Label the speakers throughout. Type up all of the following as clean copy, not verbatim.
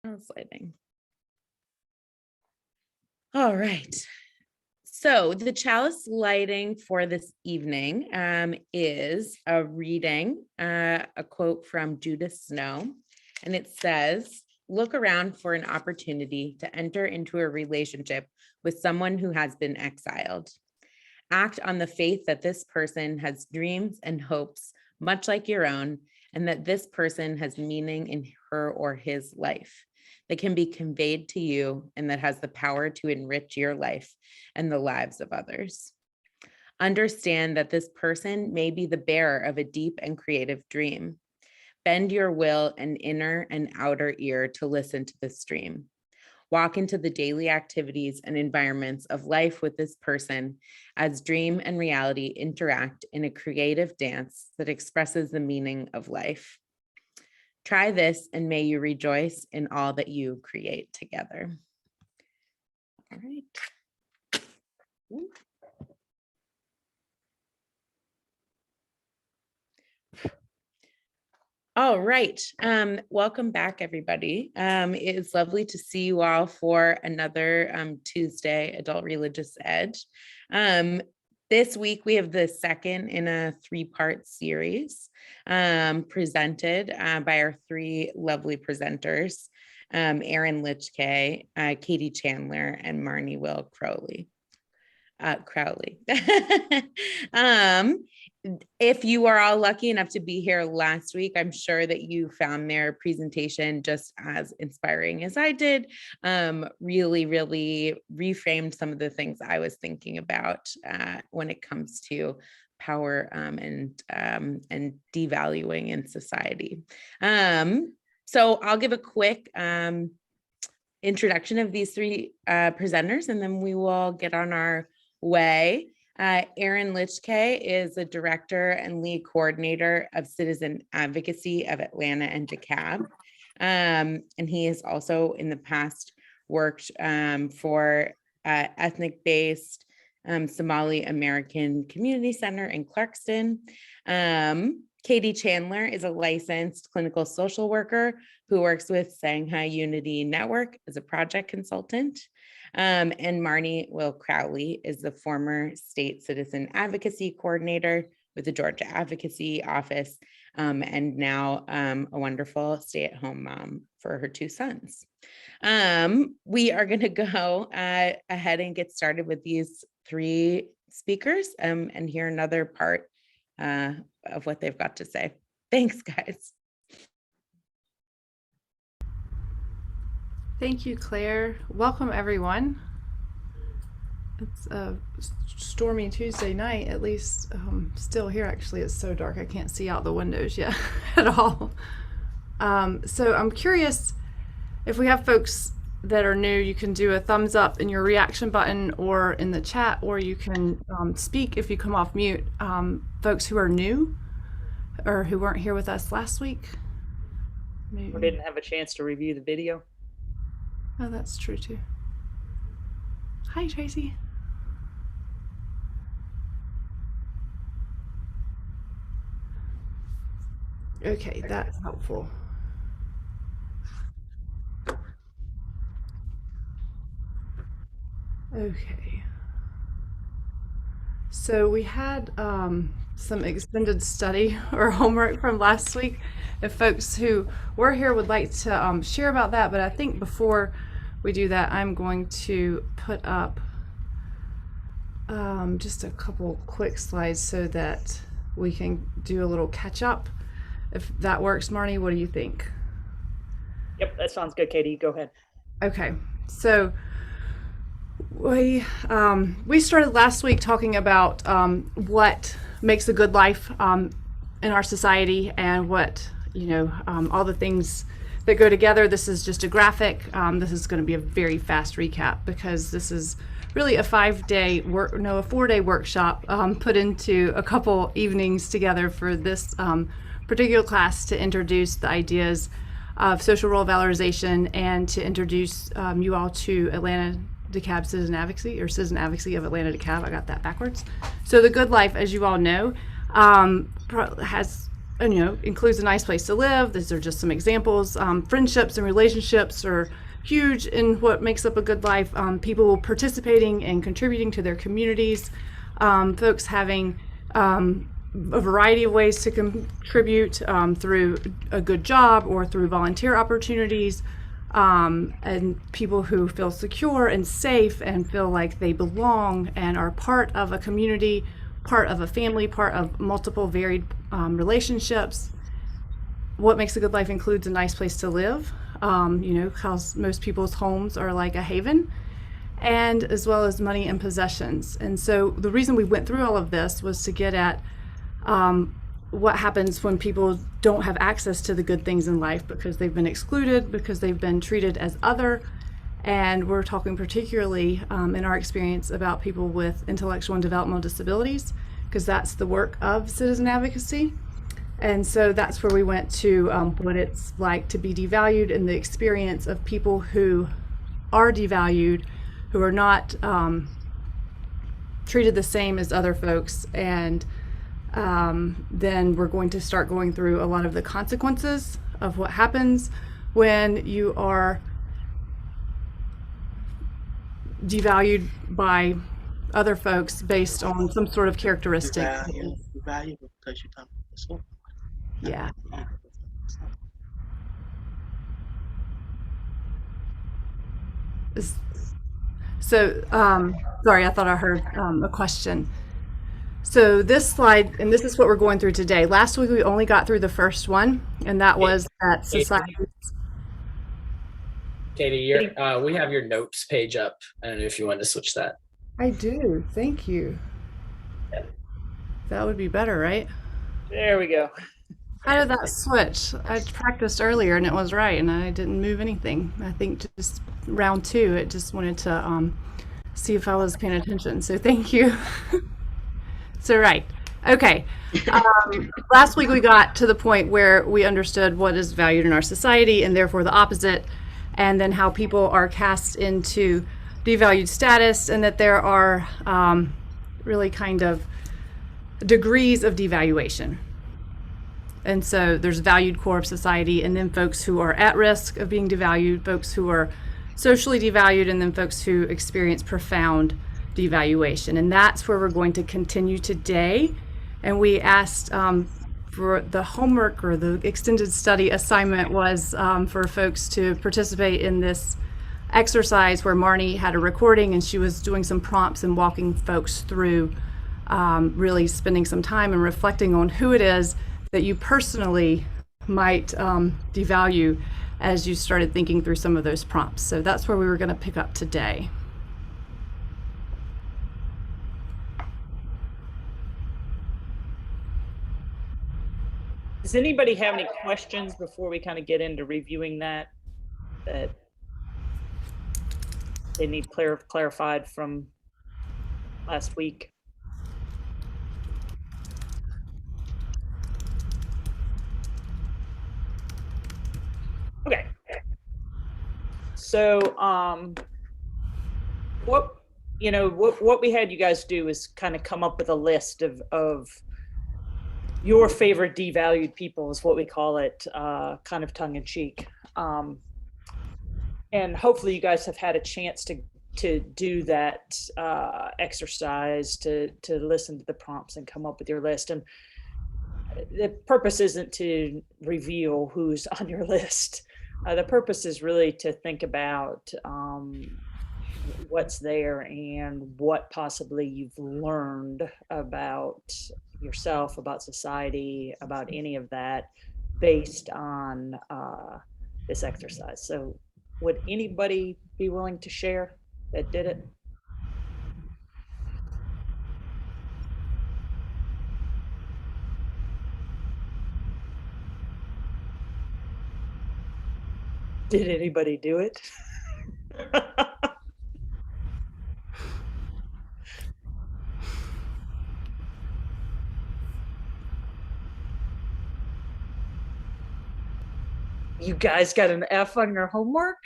Speaker 1: Sliding. All right. So the chalice lighting for this evening is a reading, a quote from Judith Snow, and it says, "Look around for an opportunity to enter into a relationship with someone who has been exiled. Act on the faith that this person has dreams and hopes, much like your own, and that this person has meaning in her or his life that can be conveyed to you and that has the power to enrich your life and the lives of others. Understand that this person may be the bearer of a deep and creative dream. Bend your will and inner and outer ear to listen to this dream. Walk into the daily activities and environments of life with this person as dream and reality interact in a creative dance that expresses the meaning of life. Try this and may you rejoice in all that you create together." All right. All right. Welcome back, everybody. It is lovely to see you all for another Tuesday Adult Religious Ed. This week, we have the second in a three-part series presented by our three lovely presenters, Erin Litchke, Katie Chandler, and Marnie Will Crowley. If you are all lucky enough to be here last week, I'm sure that you found their presentation just as inspiring as I did. Really reframed some of the things I was thinking about when it comes to power and devaluing in society. So I'll give a quick introduction of these three presenters, and then we will get on our way. Erin Litchke is the director and lead coordinator of citizen advocacy of Atlanta and DeKalb. And he has also in the past worked for ethnic-based Somali American Community Center in Clarkston. Katie Chandler is a licensed clinical social worker who works with Shanghai Unity Network as a project consultant. And Marnie Will Crowley is the former state citizen advocacy coordinator with the Georgia Advocacy Office, and now a wonderful stay-at-home mom for her two sons. We are going to go ahead and get started with these three speakers and hear another part of what they've got to say. Thanks, guys.
Speaker 2: Thank you, Claire. Welcome, everyone. It's a stormy Tuesday night, at least still here. Actually, it's so dark I can't see out the windows yet at all. So I'm curious if we have folks that are new, you can do a thumbs up in your reaction button or in the chat, or you can speak if you come off mute. Folks who are new or who weren't here with us last week.
Speaker 3: Maybe. Or didn't have a chance to review the video.
Speaker 2: Oh, that's true too. Hi, Tracy. Okay, that's helpful. Okay. So we had some extended study or homework from last week. If folks who were here would like to share about that, but I think before we do that, I'm going to put up just a couple quick slides so that we can do a little catch up. If that works, Marnie, what do you think?
Speaker 3: Yep, that sounds good, Katie. Go ahead.
Speaker 2: Okay, so we started last week talking about what makes a good life in our society and what, all the things that go together. This is just a graphic. This is going to be a very fast recap because this is really a 4-day workshop put into a couple evenings together for this particular class to introduce the ideas of social role valorization and to introduce you all to Atlanta DeKalb Citizen Advocacy, or Citizen Advocacy of Atlanta DeKalb. I got that backwards. So the good life, as you all know, has includes a nice place to live. These are just some examples. Friendships and relationships are huge in what makes up a good life. People participating and contributing to their communities. Folks having a variety of ways to contribute through a good job or through volunteer opportunities. And people who feel secure and safe and feel like they belong and are part of a community, part of a family, part of multiple varied relationships. What makes a good life includes a nice place to live, how most people's homes are like a haven, and as well as money and possessions. And so the reason we went through all of this was to get at what happens when people don't have access to the good things in life because they've been excluded, because they've been treated as other. And we're talking particularly in our experience about people with intellectual and developmental disabilities, because that's the work of citizen advocacy. And so that's where we went to what it's like to be devalued and the experience of people who are devalued, who are not treated the same as other folks. And then we're going to start going through a lot of the consequences of what happens when you are devalued by other folks based on some sort of characteristic.
Speaker 4: You value because you come from the soul.
Speaker 2: Yeah. So, sorry, I thought I heard a question. So this slide, and this is what we're going through today. Last week we only got through the first one, and that was that society.
Speaker 5: Katie, we have your notes page up. I don't know if you want to switch that.
Speaker 2: I do. Thank you.
Speaker 5: Yeah.
Speaker 2: That would be better, right?
Speaker 3: There we go.
Speaker 2: How did that switch? I practiced earlier and it was right, and I didn't move anything. I think just round 2, it just wanted to see if I was paying attention. So thank you. So right. Okay. Last week we got to the point where we understood what is valued in our society and therefore the opposite, and then how people are cast into devalued status, and that there are really kind of degrees of devaluation. And so there's valued core of society, and then folks who are at risk of being devalued, folks who are socially devalued, and then folks who experience profound devaluation. And that's where we're going to continue today. And we asked for the homework, or the extended study assignment was for folks to participate in this exercise where Marnie had a recording and she was doing some prompts and walking folks through really spending some time and reflecting on who it is that you personally might devalue as you started thinking through some of those prompts. So that's where we were going to pick up today.
Speaker 3: Does anybody have any questions before we kind of get into reviewing that they need clarified from last week? Okay. So what we had you guys do is kind of come up with a list of your favorite devalued people, is what we call it, kind of tongue in cheek. And hopefully you guys have had a chance to do that exercise, to listen to the prompts and come up with your list. And the purpose isn't to reveal who's on your list. The purpose is really to think about what's there and what possibly you've learned about yourself, about society, about any of that based on this exercise. So would anybody be willing to share that did it? Did anybody do it? You guys got an F on your homework?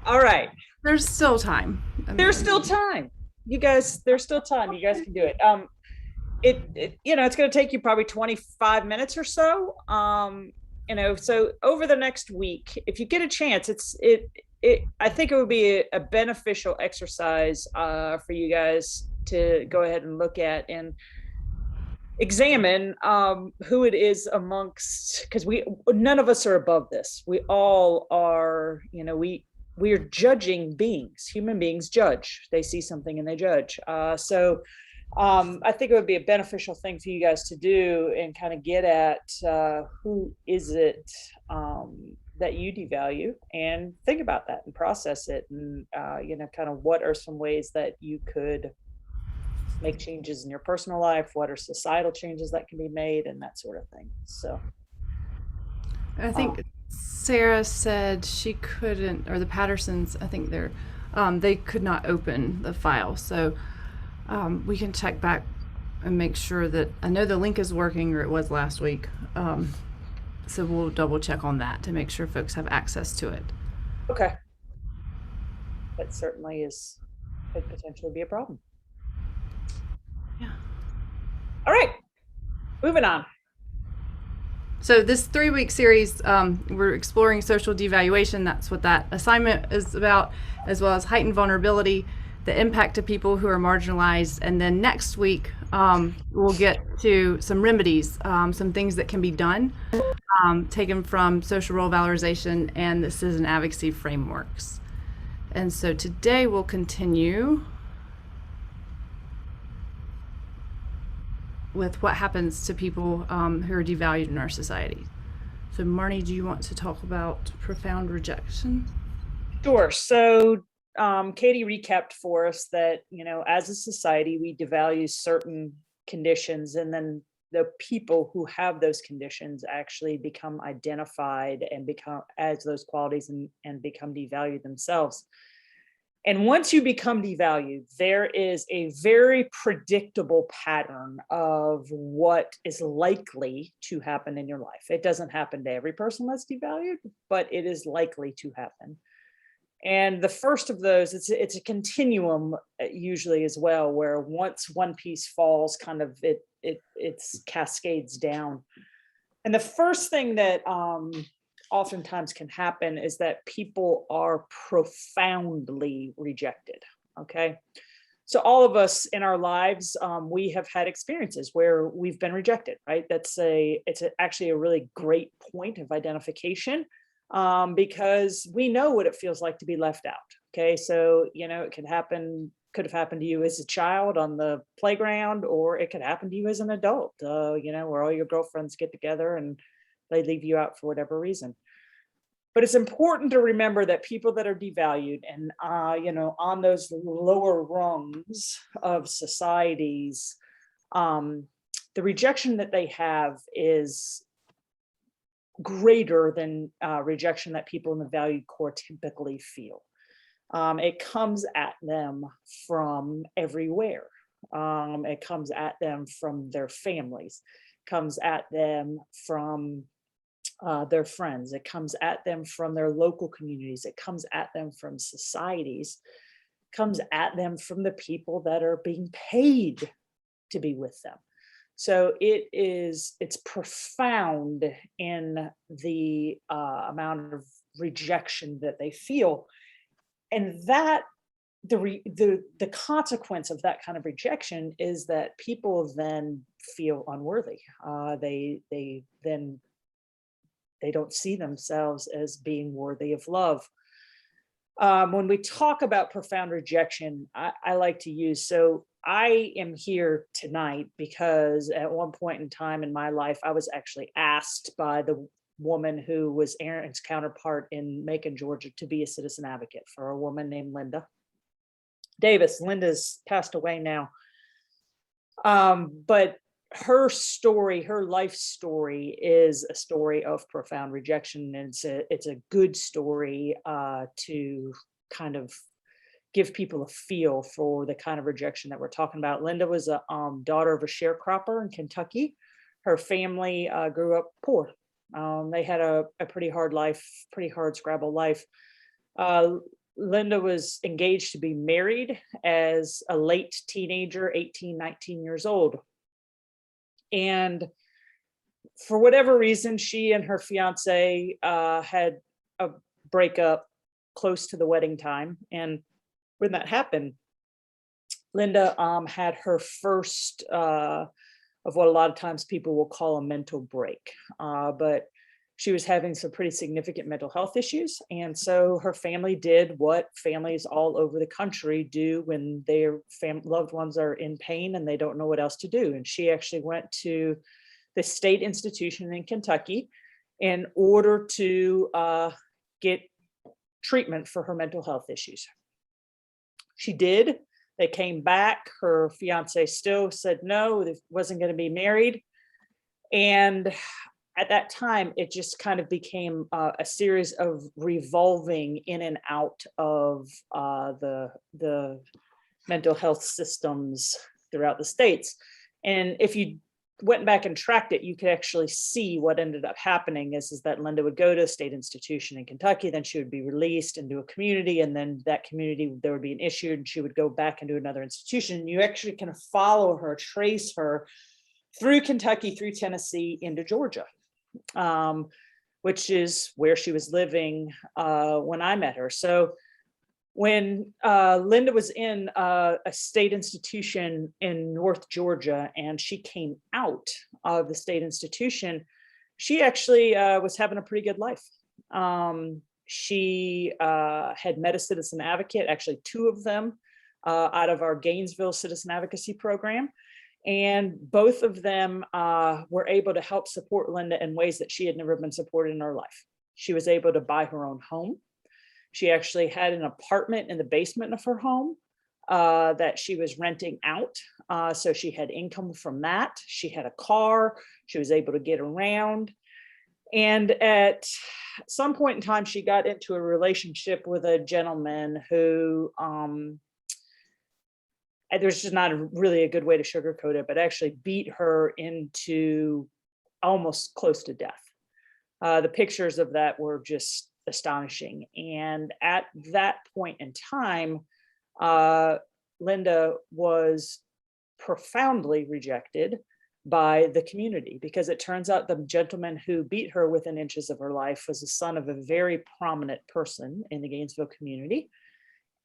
Speaker 3: All right.
Speaker 2: There's still time.
Speaker 3: There's still time. you guys, there's still time. You guys can do it. It's going to take you probably 25 minutes or so. So over the next week, if you get a chance, I think it would be a beneficial exercise for you guys to go ahead and look at and examine who it is amongst, because none of us are above this. We all are, we are judging beings. Human beings judge. They see something and they judge. So I think it would be a beneficial thing for you guys to do and kind of get at who is it that you devalue, and think about that and process it, and kind of what are some ways that you could make changes in your personal life, what are societal changes that can be made, and that sort of thing. So
Speaker 2: I think Sarah said she couldn't, or the Pattersons, I think they could not open the file. So we can check back and make sure that, I know the link is working, or it was last week. So we'll double check on that to make sure folks have access to it.
Speaker 3: Okay. That certainly could potentially be a problem.
Speaker 2: Yeah.
Speaker 3: All right, moving on.
Speaker 2: So this 3-week series, we're exploring social devaluation. That's what that assignment is about, as well as heightened vulnerability, the impact to people who are marginalized. And then next week, we'll get to some remedies, some things that can be done, taken from social role valorization and the citizen advocacy frameworks. And so today we'll continue with what happens to people who are devalued in our society. So Marnie, do you want to talk about profound rejection?
Speaker 3: Sure. So Katie recapped for us that, as a society, we devalue certain conditions, and then the people who have those conditions actually become identified and become as those qualities and become devalued themselves. And once you become devalued, there is a very predictable pattern of what is likely to happen in your life. It doesn't happen to every person that's devalued, but it is likely to happen. And the first of those, it's a continuum usually as well, where once one piece falls, kind of it's cascades down. And the first thing that oftentimes can happen is that people are profoundly rejected. Okay. So all of us in our lives, we have had experiences where we've been rejected, right? It's actually a really great point of identification, because we know what it feels like to be left out. Okay. So, it could have happened to you as a child on the playground, or it could happen to you as an adult, where all your girlfriends get together and they leave you out for whatever reason. But it's important to remember that people that are devalued and, on those lower rungs of societies, the rejection that they have is greater than rejection that people in the valued core typically feel. It comes at them from everywhere. It comes at them from their families, comes at them from their friends. It comes at them from their local communities. It comes at them from societies, comes at them from the people that are being paid to be with them. So it's profound in the amount of rejection that they feel. And that the consequence of that kind of rejection is that people then feel unworthy. They don't see themselves as being worthy of love. When we talk about profound rejection, I like to use, so I am here tonight because at one point in time in my life, I was actually asked by the woman who was Aaron's counterpart in Macon, Georgia, to be a citizen advocate for a woman named Linda Davis. Linda's passed away now. But her story, her life story, is a story of profound rejection. And it's a good story to kind of give people a feel for the kind of rejection that we're talking about. Linda was a daughter of a sharecropper in Kentucky. Her family grew up poor. They had a pretty hard life, pretty hard scrabble life. Linda was engaged to be married as a late teenager, 18, 19 years old. And for whatever reason, she and her fiance had a breakup close to the wedding time. And when that happened, Linda had her first of what a lot of times people will call a mental break. But she was having some pretty significant mental health issues. And so her family did what families all over the country do when their loved ones are in pain and they don't know what else to do. And she actually went to the state institution in Kentucky in order to get treatment for her mental health issues. She did. They came back. Her fiance still said no, they wasn't going to be married. And at that time, it just kind of became a series of revolving in and out of the mental health systems throughout the states. And if you went back and tracked it, you could actually see what ended up happening is that Linda would go to a state institution in Kentucky, then she would be released into a community, and then that community, there would be an issue and she would go back into another institution. You actually can follow her, trace her through Kentucky, through Tennessee, into Georgia, which is where she was living when I met her. So when Linda was in a state institution in North Georgia and she came out of the state institution, she actually was having a pretty good life. She had met a citizen advocate, actually two of them, out of our Gainesville Citizen Advocacy program. And both of them were able to help support Linda in ways that she had never been supported in her life. She was able to buy her own home. She actually had an apartment in the basement of her home that she was renting out. So she had income from that. She had a car. She was able to get around. And at some point in time, she got into a relationship with a gentleman who, there's just not really a good way to sugarcoat it, but actually beat her into almost close to death. The pictures of that were just astonishing. And at that point in time, Linda was profoundly rejected by the community, because it turns out the gentleman who beat her within inches of her life was the son of a very prominent person in the Gainesville community.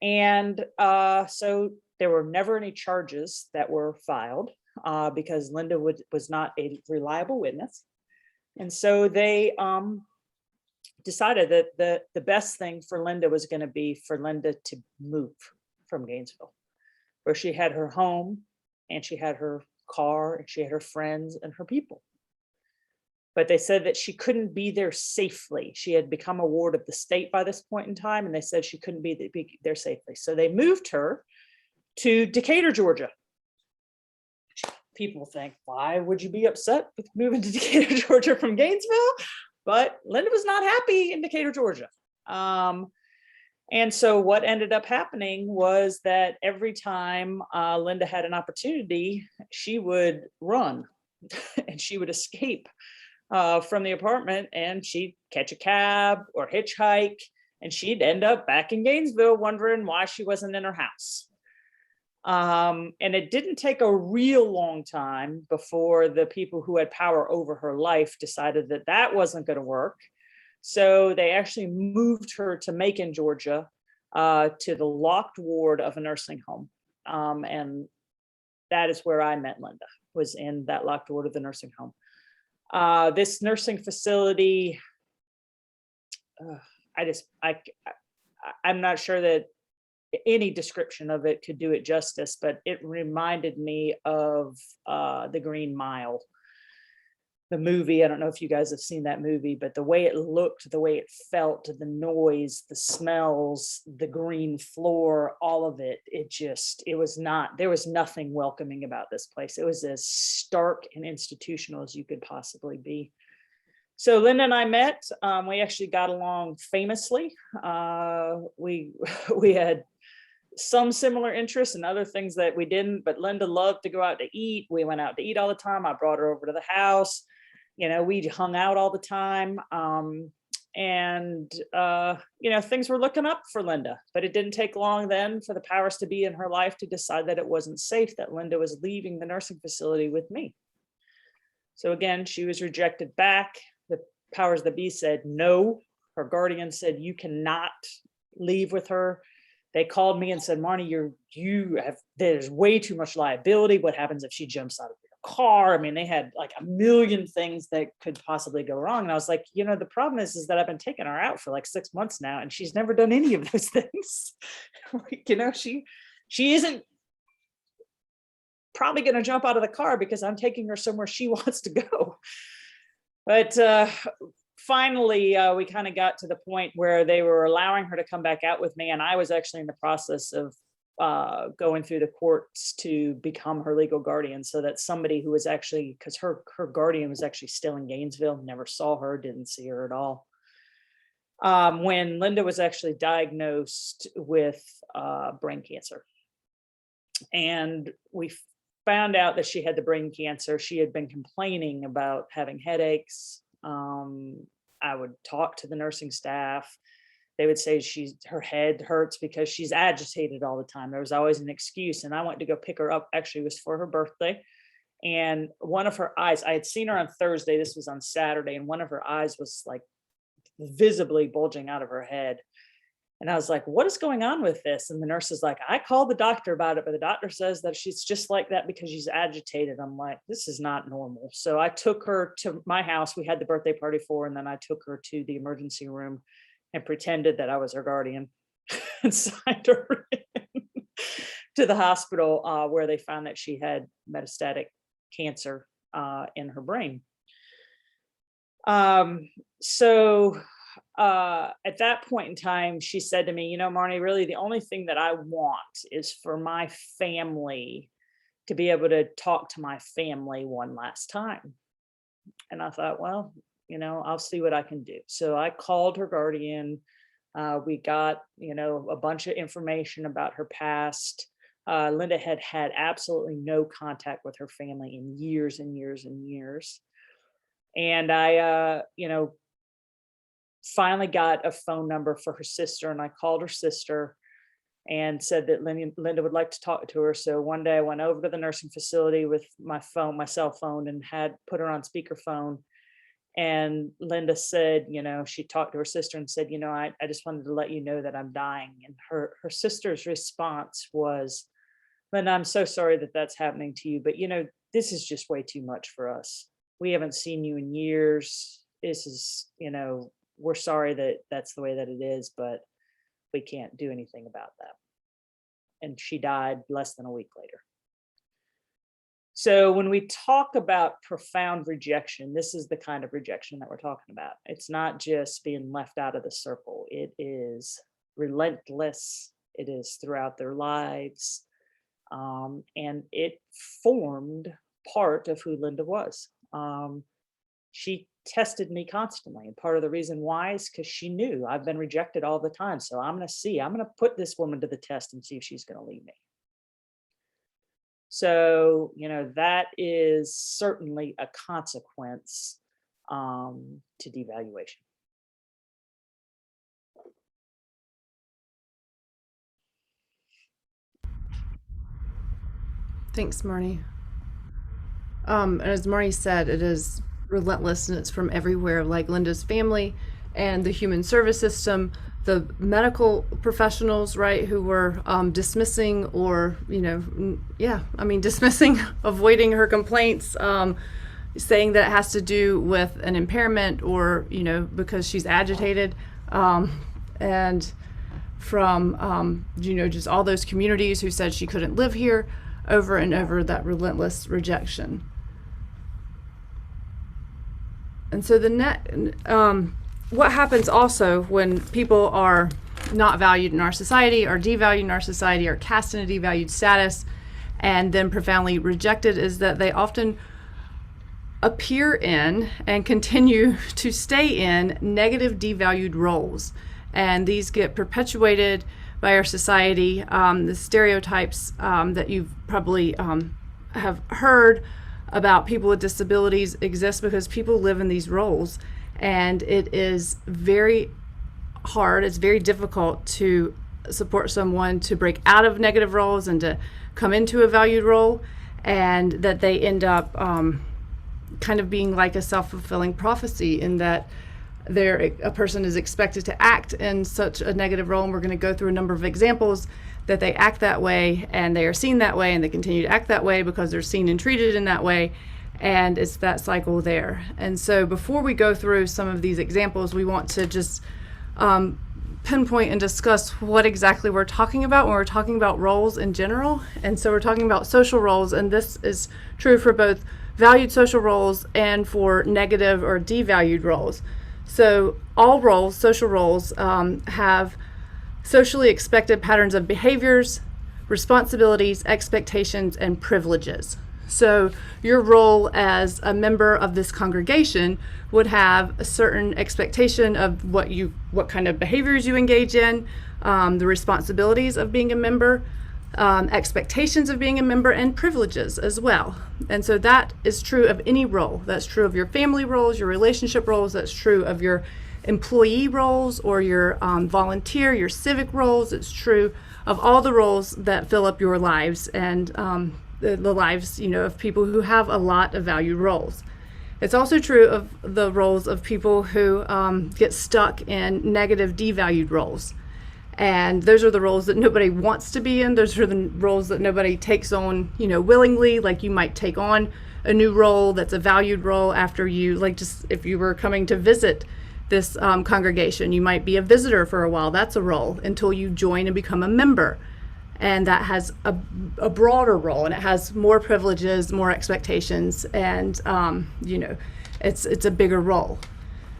Speaker 3: And so there were never any charges that were filed because Linda was not a reliable witness. And so they decided that the best thing for Linda was going to be for Linda to move from Gainesville, where she had her home and she had her car and she had her friends and her people. But they said that she couldn't be there safely. She had become a ward of the state by this point in time, and they said she couldn't be there safely. So they moved her to Decatur, Georgia. People think, why would you be upset with moving to Decatur, Georgia from Gainesville? But Linda was not happy in Decatur, Georgia. And so what ended up happening was that every time Linda had an opportunity, she would run and she would escape from the apartment, and she'd catch a cab or hitchhike, and she'd end up back in Gainesville wondering why she wasn't in her house. And it didn't take a real long time before the people who had power over her life decided that that wasn't going to work. So they actually moved her to Macon, Georgia, to the locked ward of a nursing home. And that is where I met Linda, was in that locked ward of the nursing home. This nursing facility, I'm not sure that any description of it could do it justice, but it reminded me of The Green Mile, the movie. I don't know if you guys have seen that movie, but the way it looked, the way it felt, the noise, the smells, the green floor, all of it, there was nothing welcoming about this place. It was as stark and institutional as you could possibly be. So Linda and I met. We actually got along famously. We had some similar interests and other things that we didn't, but Linda loved to go out to eat. We went out to eat all the time. I brought her over to the house. You know, we hung out all the time. And, things were looking up for Linda, but it didn't take long then for the powers to be in her life to decide that it wasn't safe, that Linda was leaving the nursing facility with me. So again, she was rejected back. The powers that be said no. Her guardian said, you cannot leave with her. They called me and said, Marnie, there's way too much liability. What happens if she jumps out of your car? I mean, they had like a million things that could possibly go wrong. And I was like, the problem is that I've been taking her out for like 6 months now, and she's never done any of those things. She isn't probably going to jump out of the car because I'm taking her somewhere she wants to go. But finally, we kind of got to the point where they were allowing her to come back out with me. And I was actually in the process of going through the courts to become her legal guardian, so that somebody who was actually, because her guardian was actually still in Gainesville, never saw her, didn't see her at all. When Linda was actually diagnosed with brain cancer. And we found out that she had the brain cancer. She had been complaining about having headaches. I would talk to the nursing staff. They would say her head hurts because she's agitated all the time. There was always an excuse. And I went to go pick her up. Actually, it was for her birthday. And one of her eyes, I had seen her on Thursday. This was on Saturday. And one of her eyes was like visibly bulging out of her head. And I was like, what is going on with this? And the nurse is like, I called the doctor about it, but the doctor says that she's just like that because she's agitated. I'm like, this is not normal. So I took her to my house. We had the birthday party for her, and then I took her to the emergency room and pretended that I was her guardian and signed her in to the hospital where they found that she had metastatic cancer in her brain. So at that point in time, she said to me, Marnie, really the only thing that I want is for my family to be able to talk to my family one last time. And I thought, well, I'll see what I can do. So I called her guardian. We got, a bunch of information about her past. Linda had had absolutely no contact with her family in years and years and years. And I, finally got a phone number for her sister, and I called her sister and said that Linda would like to talk to her. So one day I went over to the nursing facility with my cell phone, and had put her on speakerphone. And Linda said, she talked to her sister and said, I just wanted to let you know that I'm dying. And her sister's response was, Linda, I'm so sorry that that's happening to you, but this is just way too much for us. We haven't seen you in years. This is, we're sorry that that's the way that it is, but we can't do anything about that. And she died less than a week later. So when we talk about profound rejection, this is the kind of rejection that we're talking about. It's not just being left out of the circle. It is relentless. It is throughout their lives. And it formed part of who Linda was. She tested me constantly. And part of the reason why is because she knew I've been rejected all the time. So I'm going to put this woman to the test and see if she's going to leave me. So, that is certainly a consequence to devaluation.
Speaker 2: Thanks, Marnie. As Marnie said, it is relentless, and it's from everywhere, like Linda's family and the human service system, the medical professionals, right, who were dismissing or, dismissing, avoiding her complaints, saying that it has to do with an impairment or, because she's agitated. And from, just all those communities who said she couldn't live here, over and over, that relentless rejection. And so what happens also when people are not valued in our society, are devalued in our society, are cast in a devalued status, and then profoundly rejected, is that they often appear in and continue to stay in negative devalued roles. And these get perpetuated by our society. The stereotypes that you've probably have heard about people with disabilities exist because people live in these roles, And it is very hard, it's very difficult to support someone to break out of negative roles and to come into a valued role, and that they end up kind of being like a self-fulfilling prophecy in that a person is expected to act in such a negative role, and we're going to go through a number of examples that they act that way and they are seen that way and they continue to act that way because they're seen and treated in that way, and it's that cycle there. And so before we go through some of these examples, we want to just pinpoint and discuss what exactly we're talking about when we're talking about roles in general. And so we're talking about social roles, and this is true for both valued social roles and for negative or devalued roles. So all roles, social roles, have socially expected patterns of behaviors, responsibilities, expectations, and privileges. So your role as a member of this congregation would have a certain expectation of what kind of behaviors you engage in, the responsibilities of being a member, expectations of being a member, and privileges as well. And so that is true of any role. That's true of your family roles, your relationship roles. That's true of your employee roles or your volunteer, your civic roles. It's true of all the roles that fill up your lives and the lives, of people who have a lot of valued roles. It's also true of the roles of people who get stuck in negative, devalued roles. And those are the roles that nobody wants to be in. Those are the roles that nobody takes on, willingly. Like you might take on a new role that's a valued role after if you were coming to visit this congregation, you might be a visitor for a while. That's a role until you join and become a member. And that has a broader role, and it has more privileges, more expectations, and it's a bigger role.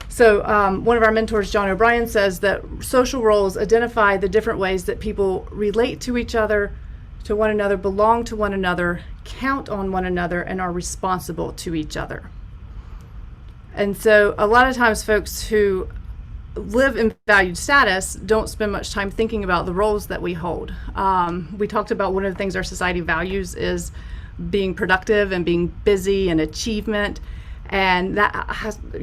Speaker 2: So one of our mentors, John O'Brien, says that social roles identify the different ways that people relate to each other, to one another, belong to one another, count on one another, and are responsible to each other. And so a lot of times folks who live in valued status don't spend much time thinking about the roles that we hold. We talked about one of the things our society values is being productive and being busy and achievement. And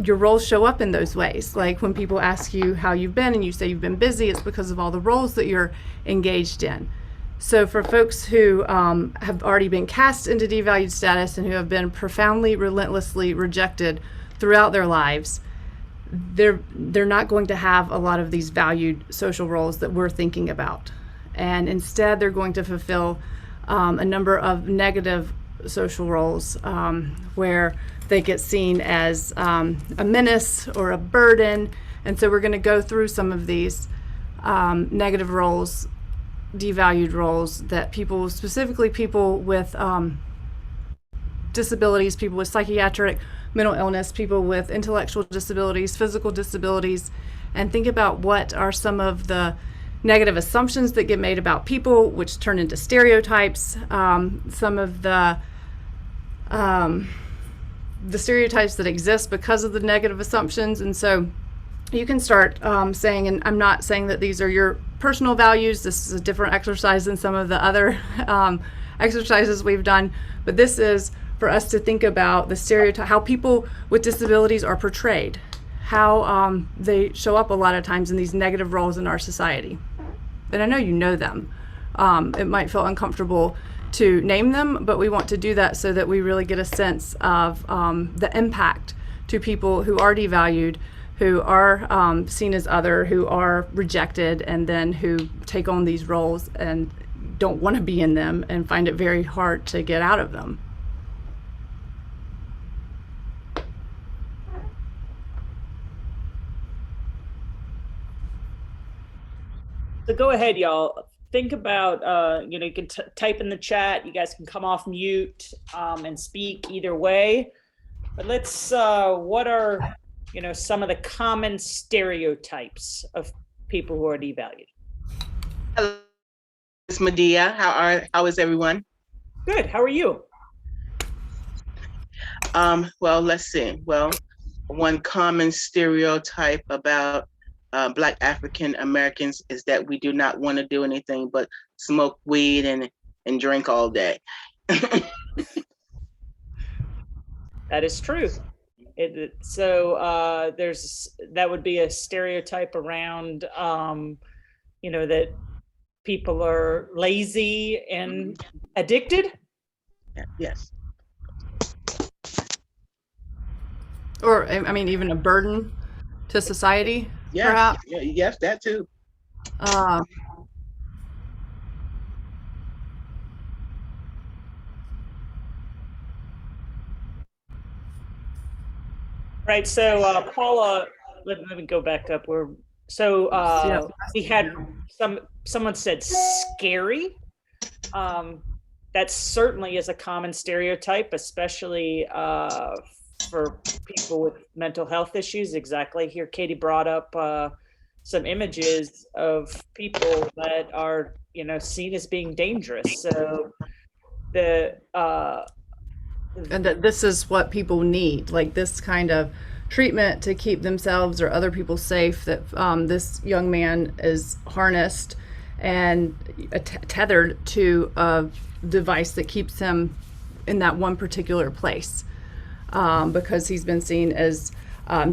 Speaker 2: your roles show up in those ways. Like when people ask you how you've been and you say you've been busy, it's because of all the roles that you're engaged in. So for folks who have already been cast into devalued status and who have been profoundly, relentlessly rejected throughout their lives, they're not going to have a lot of these valued social roles that we're thinking about. And instead, they're going to fulfill a number of negative social roles where they get seen as a menace or a burden. And so we're going to go through some of these negative roles, devalued roles that people, specifically people with disabilities, people with psychiatric mental illness, people with intellectual disabilities, physical disabilities, and think about what are some of the negative assumptions that get made about people, which turn into stereotypes, some of the stereotypes that exist because of the negative assumptions. And so you can start saying, and I'm not saying that these are your personal values, this is a different exercise than some of the other exercises we've done, but this is for us to think about the stereotype, how people with disabilities are portrayed, how they show up a lot of times in these negative roles in our society. And I know you know them. It might feel uncomfortable to name them, but we want to do that so that we really get a sense of the impact to people who are devalued, who are seen as other, who are rejected, and then who take on these roles and don't want to be in them and find it very hard to get out of them.
Speaker 3: So go ahead, y'all. Think about, you can type in the chat. You guys can come off mute and speak either way. But let's, what are, some of the common stereotypes of people who are devalued?
Speaker 6: Hello, Ms. Medea. How is everyone?
Speaker 3: Good. How are you?
Speaker 6: Well, let's see. Well, one common stereotype about Black African Americans is that we do not want to do anything but smoke weed and drink all day.
Speaker 3: That is true. There's that would be a stereotype around, that people are lazy and addicted.
Speaker 6: Yeah, yes.
Speaker 2: Or, I mean, even a burden to society,
Speaker 6: Yes.
Speaker 2: perhaps.
Speaker 6: Yes, that too.
Speaker 2: Um,
Speaker 3: Right. So Paula, let me go back up.
Speaker 2: Yep.
Speaker 3: We had someone said scary. That certainly is a common stereotype, especially for people with mental health issues. Exactly. Here, Katie brought up some images of people that are, seen as being dangerous. So the
Speaker 2: and that this is what people need, like this kind of treatment to keep themselves or other people safe, that this young man is harnessed and tethered to a device that keeps him in that one particular place, because he's been seen as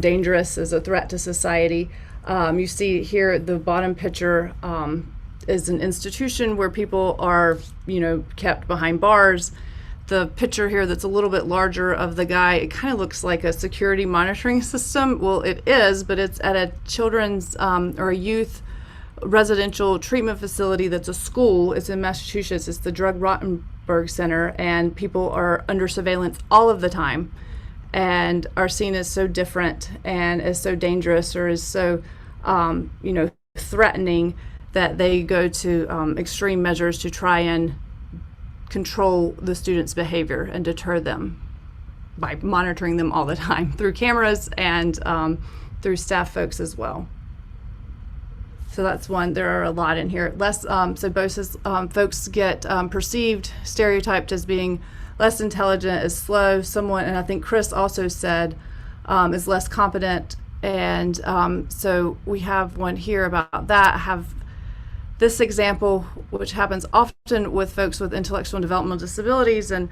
Speaker 2: dangerous, as a threat to society. You see here at the bottom picture is an institution where people are, kept behind bars. The picture here that's a little bit larger of the guy, it kind of looks like a security monitoring system. Well, it is, but it's at a children's or a youth residential treatment facility that's a school. It's in Massachusetts. It's the Drug Rottenberg Center, and people are under surveillance all of the time and are seen as so different and as so dangerous, or as so, threatening, that they go to extreme measures to try and control the students' behavior and deter them by monitoring them all the time through cameras and through staff folks as well. So that's one. There are a lot in here. So both folks get perceived, stereotyped as being less intelligent, as slow. Someone, and I think Chris also said, is less competent. And so we have one here about that. Have this example, which happens often with folks with intellectual and developmental disabilities and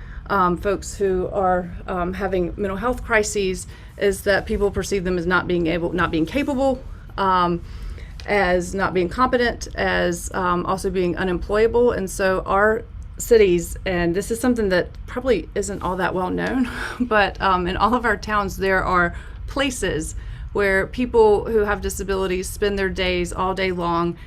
Speaker 2: folks who are having mental health crises, is that people perceive them as not being capable, as not being competent, as also being unemployable. And so our cities, and this is something that probably isn't all that well known, but in all of our towns there are places where people who have disabilities spend their days all day long,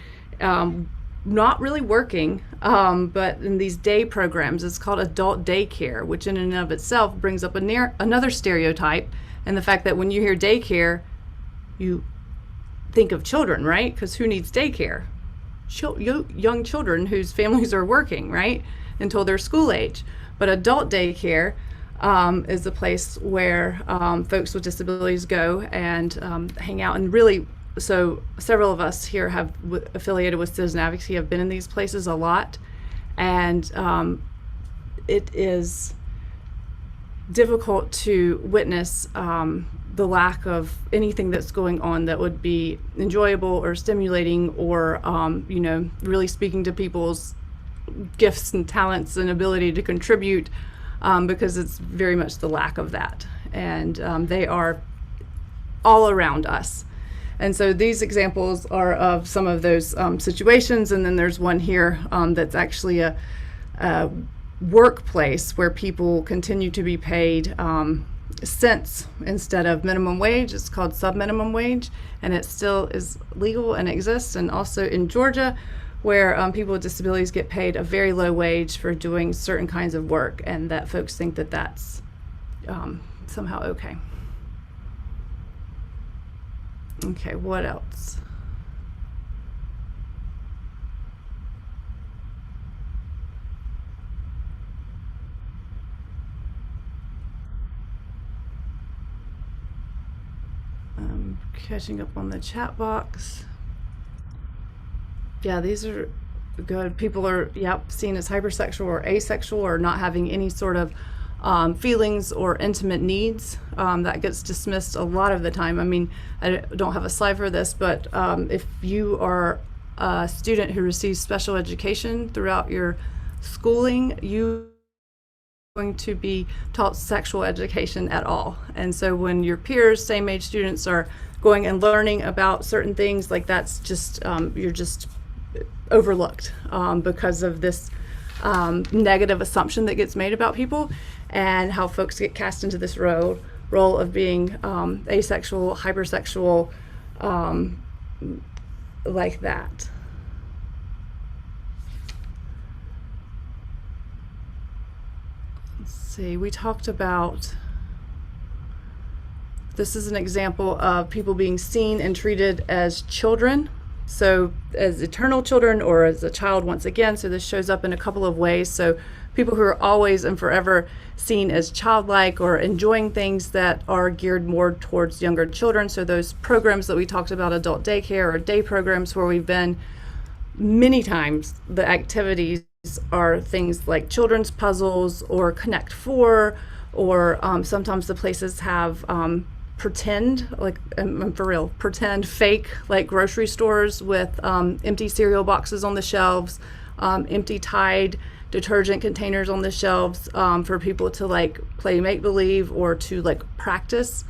Speaker 2: not really working, but in these day programs. It's called adult daycare, which in and of itself brings up another stereotype, and the fact that when you hear daycare, you think of children, right? Because who needs daycare? Young children whose families are working, right, until they're school age. But adult daycare is a place where folks with disabilities go and hang out. And really, so several of us here have affiliated with Citizen Advocacy, have been in these places a lot, and it is difficult to witness the lack of anything that's going on that would be enjoyable or stimulating, or really speaking to people's gifts and talents and ability to contribute, because it's very much the lack of that, and they are all around us. And so these examples are of some of those situations, and then there's one here that's actually a workplace where people continue to be paid cents instead of minimum wage. It's called sub-minimum wage, and it still is legal and exists. And also in Georgia, where people with disabilities get paid a very low wage for doing certain kinds of work, and that folks think that that's somehow okay. Okay, what else? I'm catching up on the chat box. Yeah, these are good. People are, seen as hypersexual or asexual, or not having any sort of feelings or intimate needs. That gets dismissed a lot of the time. I mean, I don't have a slide for this, but if you are a student who receives special education throughout your schooling, you going to be taught sexual education at all. And so when your peers, same age students, are going and learning about certain things, like that's just, you're just overlooked because of this negative assumption that gets made about people, and how folks get cast into this role of being asexual, hypersexual, like that. See, we talked about, this is an example of people being seen and treated as children. So as eternal children, or as a child once again. So this shows up in a couple of ways. So people who are always and forever seen as childlike or enjoying things that are geared more towards younger children. So those programs that we talked about, adult daycare or day programs, where we've been many times, the activities are things like children's puzzles or Connect Four, or sometimes the places have pretend, like for real, pretend fake like grocery stores with empty cereal boxes on the shelves, empty Tide detergent containers on the shelves for people to like play make-believe or to like practice.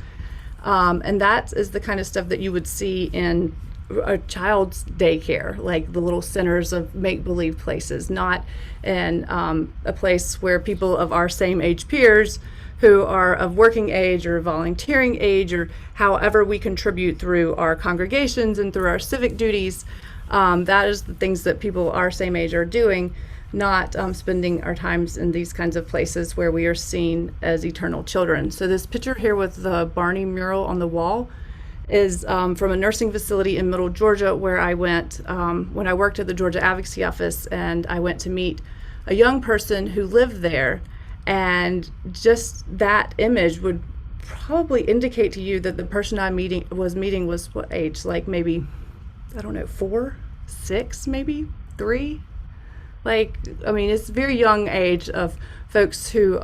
Speaker 2: And that is the kind of stuff that you would see in a child's daycare, like the little centers of make-believe places, not in a place where people of our same age peers who are of working age or volunteering age, or however we contribute through our congregations and through our civic duties. That is the things that people our same age are doing, not spending our times in these kinds of places where we are seen as eternal children. So this picture here with the Barney mural on the wall is from a nursing facility in Middle Georgia, where I went when I worked at the Georgia Advocacy office, and I went to meet a young person who lived there. And just that image would probably indicate to you that the person I was meeting was what age? Like maybe, I don't know, 4, 6, maybe 3. Like, I mean, it's very young age of folks who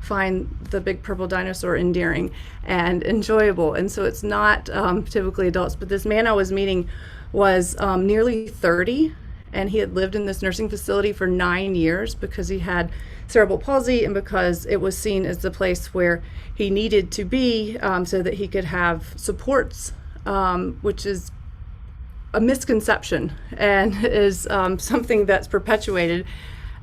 Speaker 2: find the big purple dinosaur endearing and enjoyable. And so it's not typically adults, but this man I was meeting was nearly 30, and he had lived in this nursing facility for 9 years because he had cerebral palsy, and because it was seen as the place where he needed to be so that he could have supports, which is a misconception and is something that's perpetuated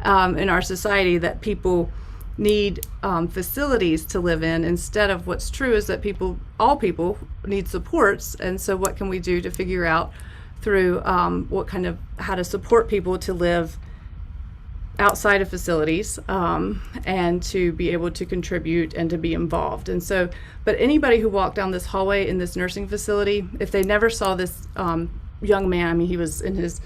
Speaker 2: in our society, that people need facilities to live in, instead of what's true is that all people need supports. And so what can we do to figure out through how to support people to live outside of facilities and to be able to contribute and to be involved. And so, but anybody who walked down this hallway in this nursing facility, if they never saw this young man, I mean, he was in his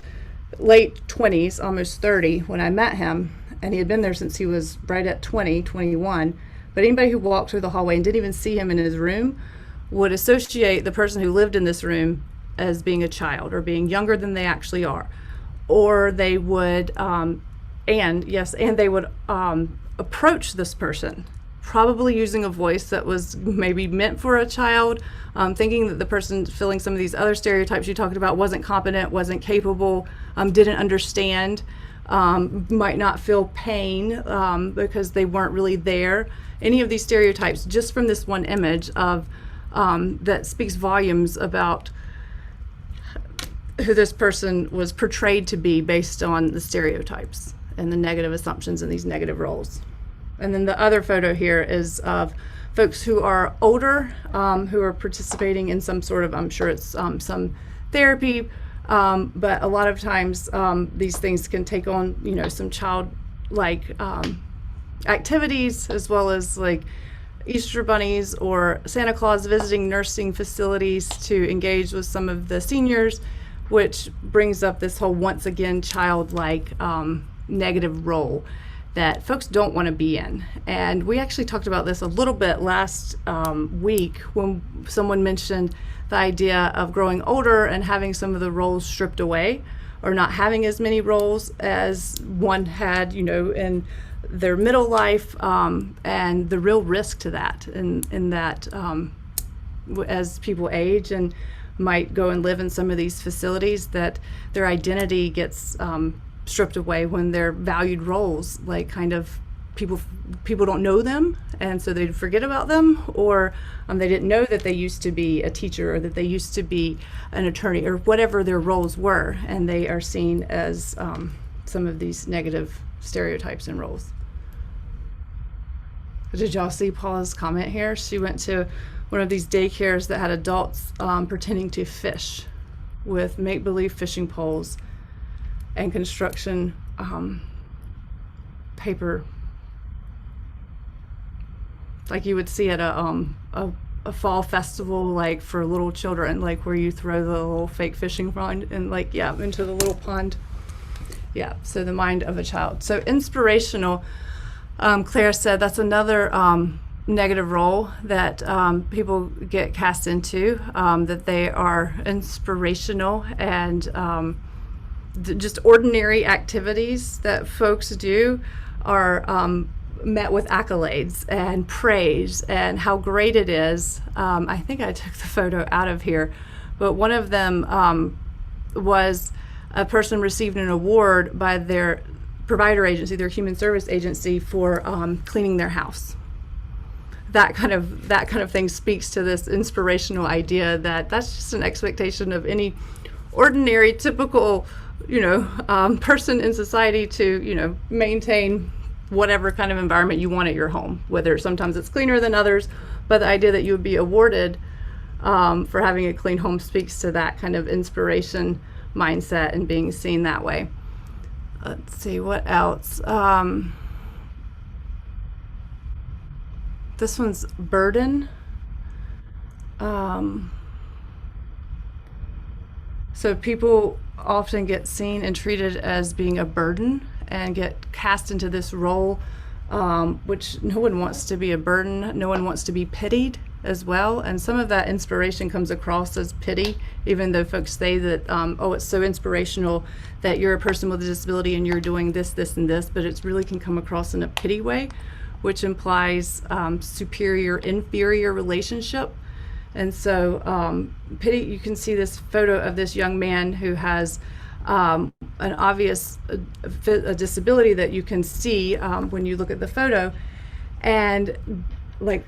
Speaker 2: late 20s, almost 30 when I met him, and he had been there since he was right at 20, 21. But anybody who walked through the hallway and didn't even see him in his room would associate the person who lived in this room as being a child or being younger than they actually are. Or they would and they would approach this person, probably using a voice that was maybe meant for a child, thinking that the person filling some of these other stereotypes you talked about wasn't competent, wasn't capable, didn't understand, might not feel pain because they weren't really there. Any of these stereotypes, just from this one image of that speaks volumes about who this person was portrayed to be based on the stereotypes and the negative assumptions and these negative roles. And then the other photo here is of folks who are older, who are participating in some sort of, I'm sure it's some therapy, but a lot of times these things can take on, some childlike activities, as well as like Easter bunnies or Santa Claus visiting nursing facilities to engage with some of the seniors, which brings up this whole, once again, childlike negative role that folks don't want to be in. And we actually talked about this a little bit last week when someone mentioned the idea of growing older and having some of the roles stripped away, or not having as many roles as one had, in their middle life, and the real risk to that, in that as people age and might go and live in some of these facilities, that their identity gets stripped away when their valued roles, like kind of people don't know them, and so they forget about them, or they didn't know that they used to be a teacher or that they used to be an attorney or whatever their roles were, and they are seen as some of these negative stereotypes and roles. Did y'all see Paula's comment here? She went to one of these daycares that had adults pretending to fish with make-believe fishing poles and construction paper, like you would see at a fall festival, like for little children, like where you throw the little fake fishing rod and like, yeah, into the little pond. Yeah, so the mind of a child. So inspirational, Claire said that's another negative role that people get cast into, that they are inspirational, and just ordinary activities that folks do are met with accolades and praise and how great it is. I think I took the photo out of here, but one of them was a person received an award by their provider agency, their human service agency, for cleaning their house. That kind of thing speaks to this inspirational idea that that's just an expectation of any ordinary, typical, person in society to, maintain whatever kind of environment you want at your home, whether sometimes it's cleaner than others, but the idea that you would be awarded for having a clean home speaks to that kind of inspiration mindset and being seen that way. Let's see, what else? This one's burden. So people often get seen and treated as being a burden and get cast into this role, which no one wants to be a burden. No one wants to be pitied as well. And some of that inspiration comes across as pity, even though folks say that, oh, it's so inspirational that you're a person with a disability and you're doing this, this, and this, but it really can come across in a pity way, which implies superior-inferior relationship. And so pity, you can see this photo of this young man who has an obvious a disability that you can see when you look at the photo, and like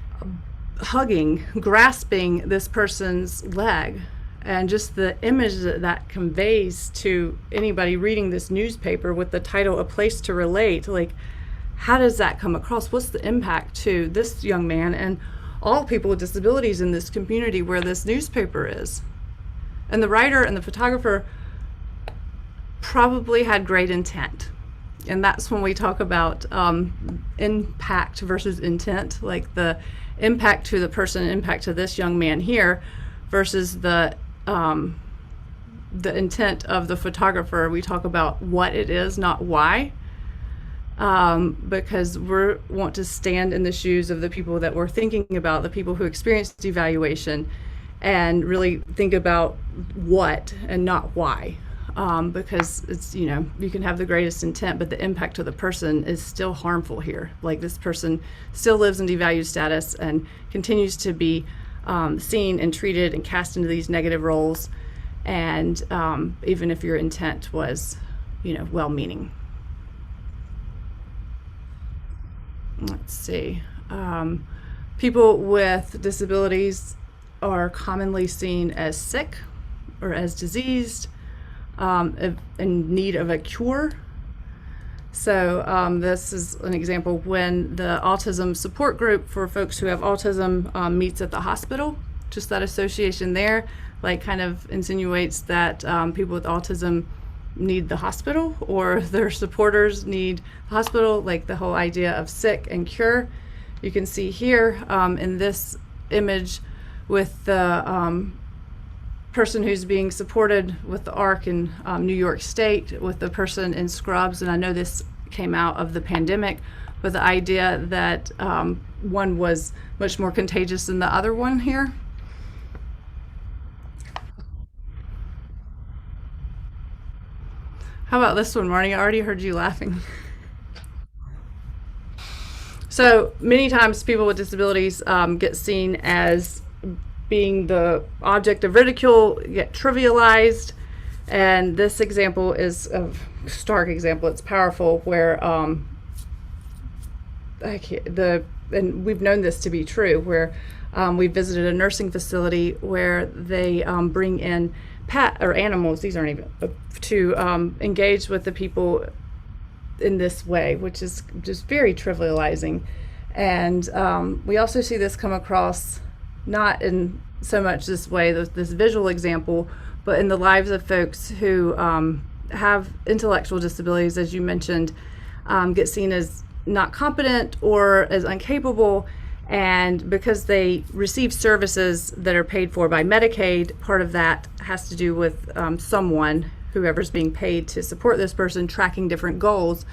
Speaker 2: hugging, grasping this person's leg. And just the image that conveys to anybody reading this newspaper with the title "A Place to Relate," like, how does that come across? What's the impact to this young man and all people with disabilities in this community where this newspaper is? And the writer and the photographer probably had great intent. And that's when we talk about impact versus intent, like the impact to the person, impact to this young man here, versus the intent of the photographer. We talk about what it is, not why. Because we want to stand in the shoes of the people that we're thinking about, the people who experienced devaluation, and really think about what and not why. Because it's, you can have the greatest intent, but the impact to the person is still harmful here. Like, this person still lives in devalued status and continues to be seen and treated and cast into these negative roles. And even if your intent was, well-meaning. Let's see. People with disabilities are commonly seen as sick or as diseased, in need of a cure. So this is an example when the autism support group for folks who have autism meets at the hospital. Just that association there, like, kind of insinuates that people with autism need the hospital, or their supporters need the hospital, like the whole idea of sick and cure. You can see here in this image with the person who's being supported with the ARC in New York State, with the person in scrubs. And I know this came out of the pandemic, but the idea that one was much more contagious than the other one here. How about this one, Marnie? I already heard you laughing. So many times people with disabilities get seen as being the object of ridicule, get trivialized. And this example is a stark example. It's powerful, where and we've known this to be true, where we visited a nursing facility where they bring in animals, these aren't even, to engage with the people in this way, which is just very trivializing. And we also see this come across, not in so much this way, this visual example, but in the lives of folks who have intellectual disabilities, as you mentioned, get seen as not competent or as incapable. And because they receive services that are paid for by Medicaid, part of that has to do with someone, whoever's being paid to support this person, tracking different goals.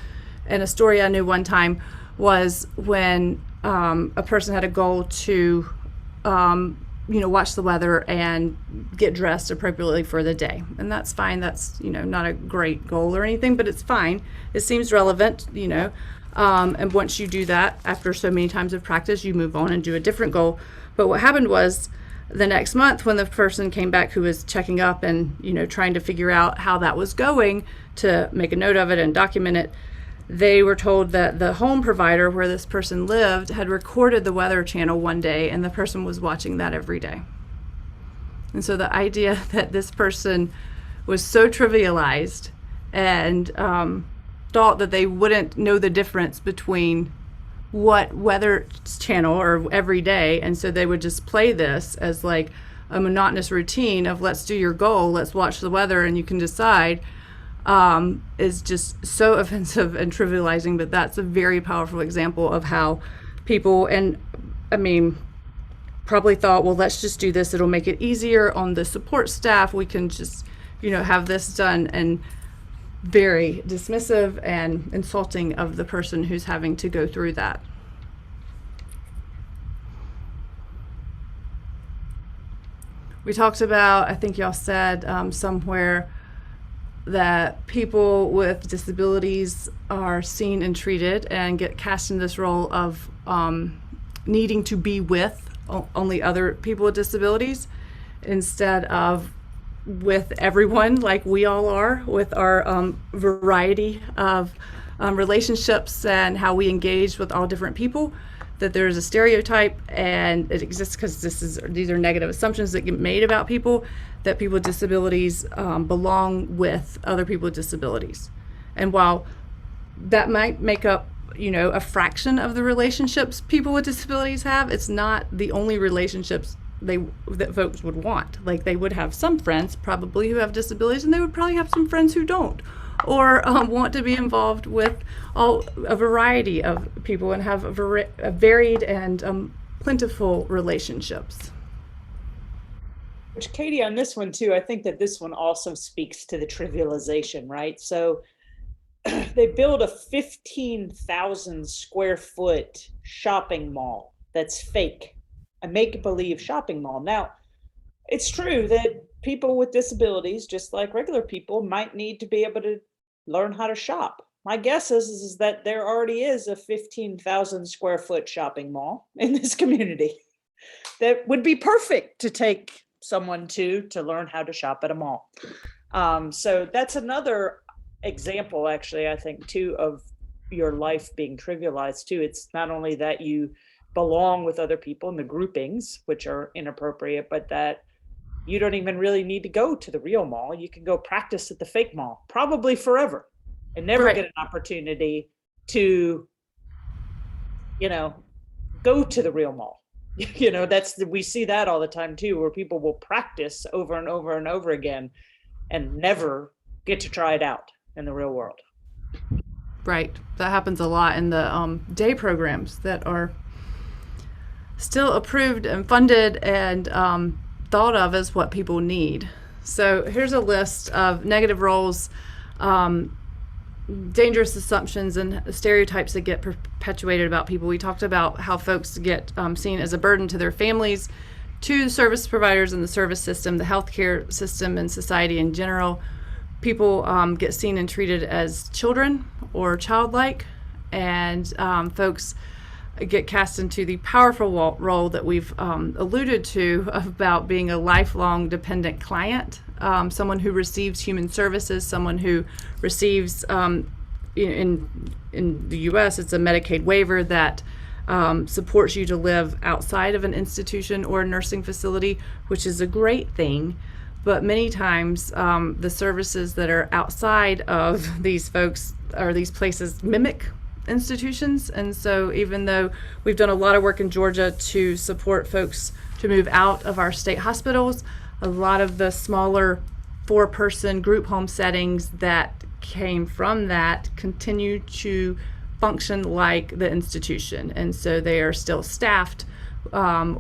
Speaker 2: And a story I knew one time was when a person had a goal to watch the weather and get dressed appropriately for the day. And that's fine. That's, not a great goal or anything, but it's fine. It seems relevant, and once you do that, after so many times of practice, you move on and do a different goal. But what happened was the next month, when the person came back who was checking up and, trying to figure out how that was going, to make a note of it and document it, they were told that the home provider where this person lived had recorded the Weather Channel one day, and the person was watching that every day. And so the idea that this person was so trivialized and thought that they wouldn't know the difference between what Weather Channel or every day, and so they would just play this as like a monotonous routine of, let's do your goal, let's watch the weather and you can decide, is just so offensive and trivializing. But that's a very powerful example of how people, and probably thought, well, let's just do this, it'll make it easier on the support staff, we can just have this done, and very dismissive and insulting of the person who's having to go through that. We talked about, I think y'all said somewhere, that people with disabilities are seen and treated and get cast in this role of needing to be with only other people with disabilities instead of with everyone, like we all are, with our variety of relationships and how we engage with all different people. That there's a stereotype, and it exists because these are negative assumptions that get made about people, that people with disabilities belong with other people with disabilities. And while that might make up a fraction of the relationships people with disabilities have, it's not the only relationships that folks would want. Like, they would have some friends probably who have disabilities, and they would probably have some friends who don't, or want to be involved with a variety of people and have a varied and plentiful relationships.
Speaker 3: Which, Katie, on this one too, I think that this one also speaks to the trivialization, right? So they build a 15,000 square foot shopping mall that's fake, a make-believe shopping mall. Now, it's true that people with disabilities, just like regular people, might need to be able to learn how to shop. My guess is that there already is a 15,000 square foot shopping mall in this community that would be perfect to take someone to learn how to shop at a mall. So that's another example, actually, I think, too, of your life being trivialized too. It's not only that you belong with other people in the groupings, which are inappropriate, but that you don't even really need to go to the real mall. You can go practice at the fake mall, probably forever, and never get an opportunity to, go to the real mall. We see that all the time too, where people will practice over and over and over again and never get to try it out in the real world.
Speaker 2: Right. That happens a lot in the day programs that are still approved and funded and thought of as what people need. So here's a list of negative roles, dangerous assumptions and stereotypes that get perpetuated about people. We talked about how folks get seen as a burden to their families, to the service providers and the service system, the healthcare system, and society in general. People get seen and treated as children or childlike, and folks get cast into the powerful role that we've alluded to about being a lifelong dependent client, someone who receives human services, someone who receives in the US, it's a Medicaid waiver that supports you to live outside of an institution or a nursing facility, which is a great thing. But many times the services that are outside of these folks or these places mimic institutions. And so even though we've done a lot of work in Georgia to support folks to move out of our state hospitals, a lot of the smaller 4-person group home settings that came from that continue to function like the institution. And so they are still staffed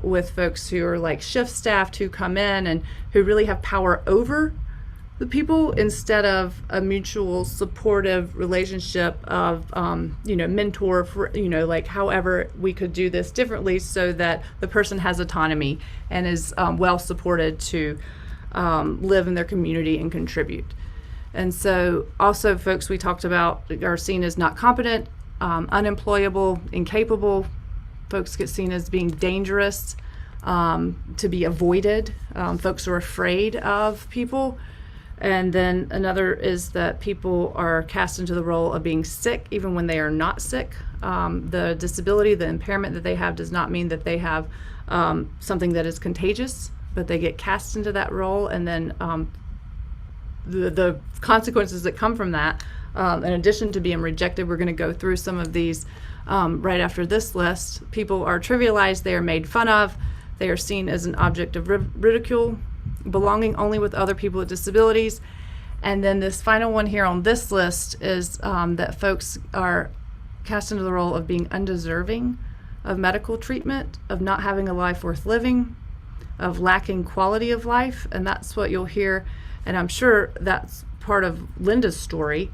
Speaker 2: with folks who are like shift staffed who come in and who really have power over the people instead of a mutual supportive relationship of, mentor for, like however we could do this differently so that the person has autonomy and is well supported to live in their community and contribute. And so also folks we talked about are seen as not competent, unemployable, incapable. Folks get seen as being dangerous, to be avoided. Folks are afraid of people. And then another is that people are cast into the role of being sick even when they are not sick. The disability, the impairment that they have does not mean that they have something that is contagious, but they get cast into that role. And then the consequences that come from that, in addition to being rejected, we're going to go through some of these right after this list. People are trivialized, they are made fun of, they are seen as an object of ridicule, belonging only with other people with disabilities. And then this final one here on this list is that folks are cast into the role of being undeserving of medical treatment, of not having a life worth living, of lacking quality of life. And that's what you'll hear. And I'm sure that's part of Linda's story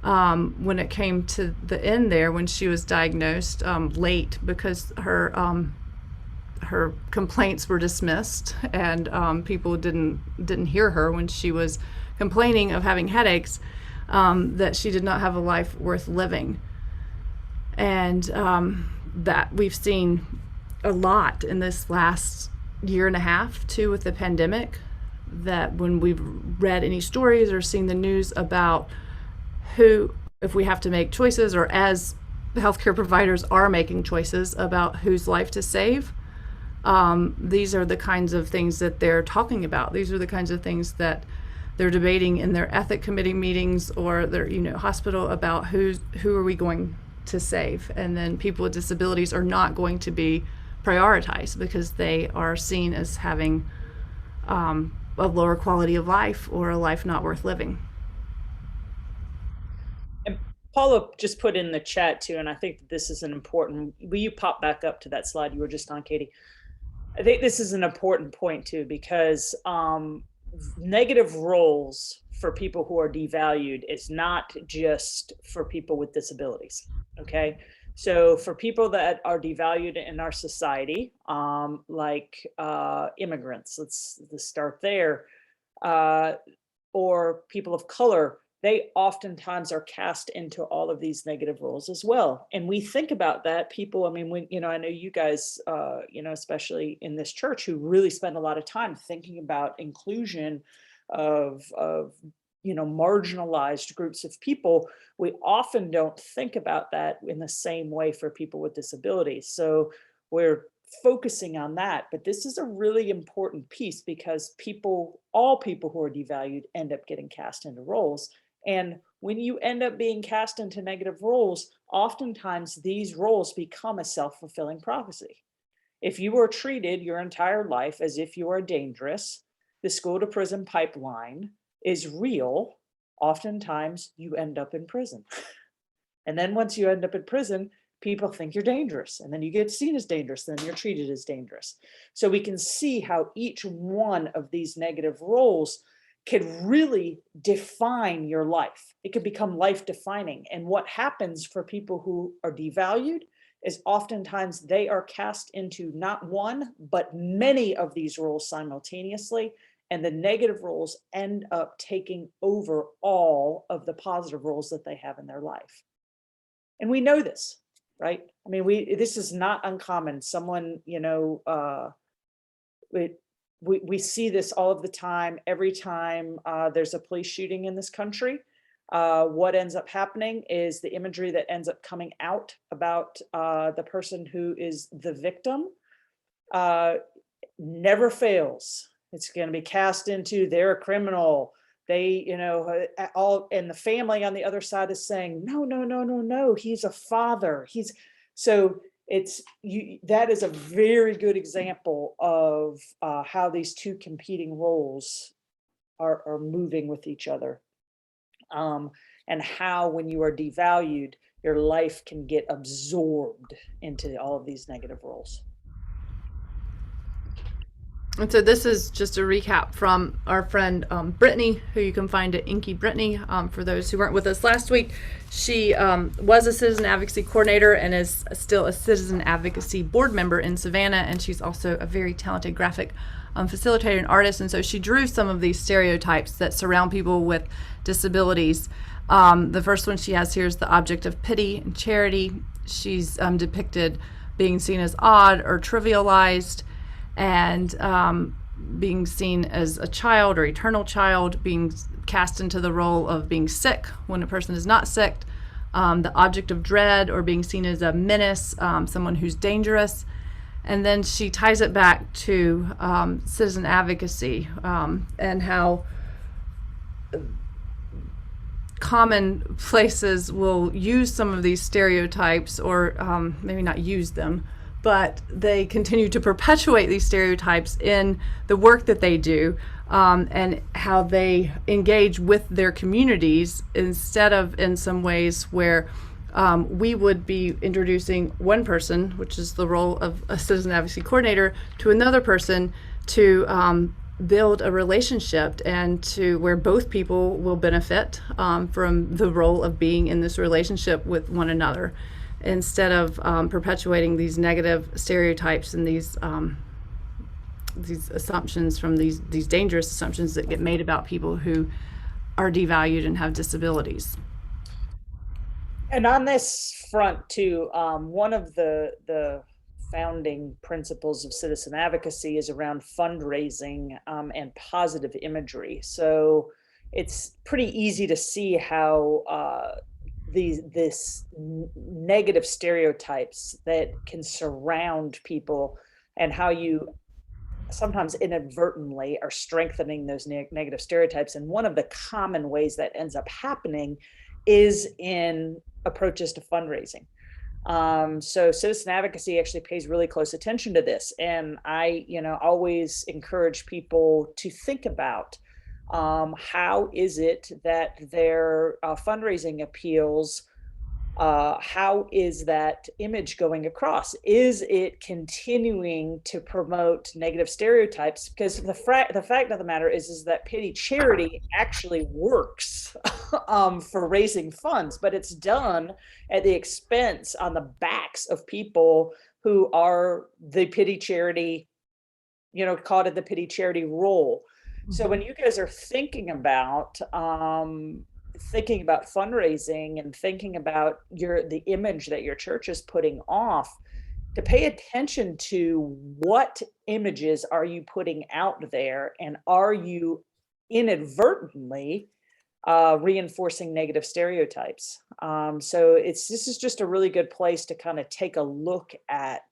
Speaker 2: when it came to the end there when she was diagnosed late because her complaints were dismissed and people didn't hear her when she was complaining of having headaches, that she did not have a life worth living. And that we've seen a lot in this last year and a half too with the pandemic, that when we've read any stories or seen the news about who, if we have to make choices or as healthcare providers are making choices about whose life to save, these are the kinds of things that they're talking about. These are the kinds of things that they're debating in their ethic committee meetings or their hospital about who are we going to save. And then people with disabilities are not going to be prioritized because they are seen as having a lower quality of life or a life not worth living.
Speaker 3: And Paula just put in the chat too, and I think that this is an important, will you pop back up to that slide you were just on, Katie? I think this is an important point too, because negative roles for people who are devalued is not just for people with disabilities, okay? So for people that are devalued in our society, like immigrants, let's start there, or people of color, they oftentimes are cast into all of these negative roles as well. And we think about that, people, I mean, when, I know you guys, especially in this church, who really spend a lot of time thinking about inclusion of marginalized groups of people. We often don't think about that in the same way for people with disabilities. So we're focusing on that, but this is a really important piece because all people who are devalued end up getting cast into roles. And when you end up being cast into negative roles, oftentimes these roles become a self-fulfilling prophecy. If you are treated your entire life as if you are dangerous, the school to prison pipeline is real, oftentimes you end up in prison. And then once you end up in prison, people think you're dangerous, and then you get seen as dangerous, and then you're treated as dangerous. So we can see how each one of these negative roles could really define your life. It could become life defining. And what happens for people who are devalued is oftentimes they are cast into not one, but many of these roles simultaneously. And the negative roles end up taking over all of the positive roles that they have in their life. And we know this, right? I mean, this is not uncommon. Someone, we see this all of the time. Every time there's a police shooting in this country, what ends up happening is the imagery that ends up coming out about the person who is the victim never fails. It's going to be cast into they're a criminal. They, all, and the family on the other side is saying, no, no, no, no, no, he's a father. So that is a very good example of how these two competing roles are moving with each other. And how, when you are devalued, your life can get absorbed into all of these negative roles.
Speaker 2: And so this is just a recap from our friend Brittany, who you can find at Inky Brittany. For those who weren't with us last week, she was a citizen advocacy coordinator and is still a citizen advocacy board member in Savannah, and she's also a very talented graphic facilitator and artist. And so she drew some of these stereotypes that surround people with disabilities. The first one she has here is the object of pity and charity. She's depicted being seen as odd or trivialized, and being seen as a child or eternal child, being cast into the role of being sick when a person is not sick, the object of dread, or being seen as a menace, someone who's dangerous. And then she ties it back to citizen advocacy, and how common places will use some of these stereotypes, or maybe not use them, but they continue to perpetuate these stereotypes in the work that they do, and how they engage with their communities, instead of in some ways where we would be introducing one person, which is the role of a citizen advocacy coordinator, to another person to build a relationship, and to where both people will benefit from the role of being in this relationship with one another, instead of perpetuating these negative stereotypes and these assumptions, from these dangerous assumptions that get made about people who are devalued and have disabilities.
Speaker 3: And on this front too, one of the founding principles of citizen advocacy is around fundraising and positive imagery. So it's pretty easy to see how this negative stereotypes that can surround people, and how you sometimes inadvertently are strengthening those negative stereotypes. And one of the common ways that ends up happening is in approaches to fundraising. So citizen advocacy actually pays really close attention to this. And I, always encourage people to think about how is it that their fundraising appeals, how is that image going across? Is it continuing to promote negative stereotypes? Because the fact of the matter is that pity charity actually works for raising funds, but it's done at the expense, on the backs of people who are the pity charity, called it the pity charity role. So when you guys are thinking about fundraising and thinking about the image that your church is putting off, to pay attention to what images are you putting out there, and are you inadvertently reinforcing negative stereotypes? So this is just a really good place to kind of take a look at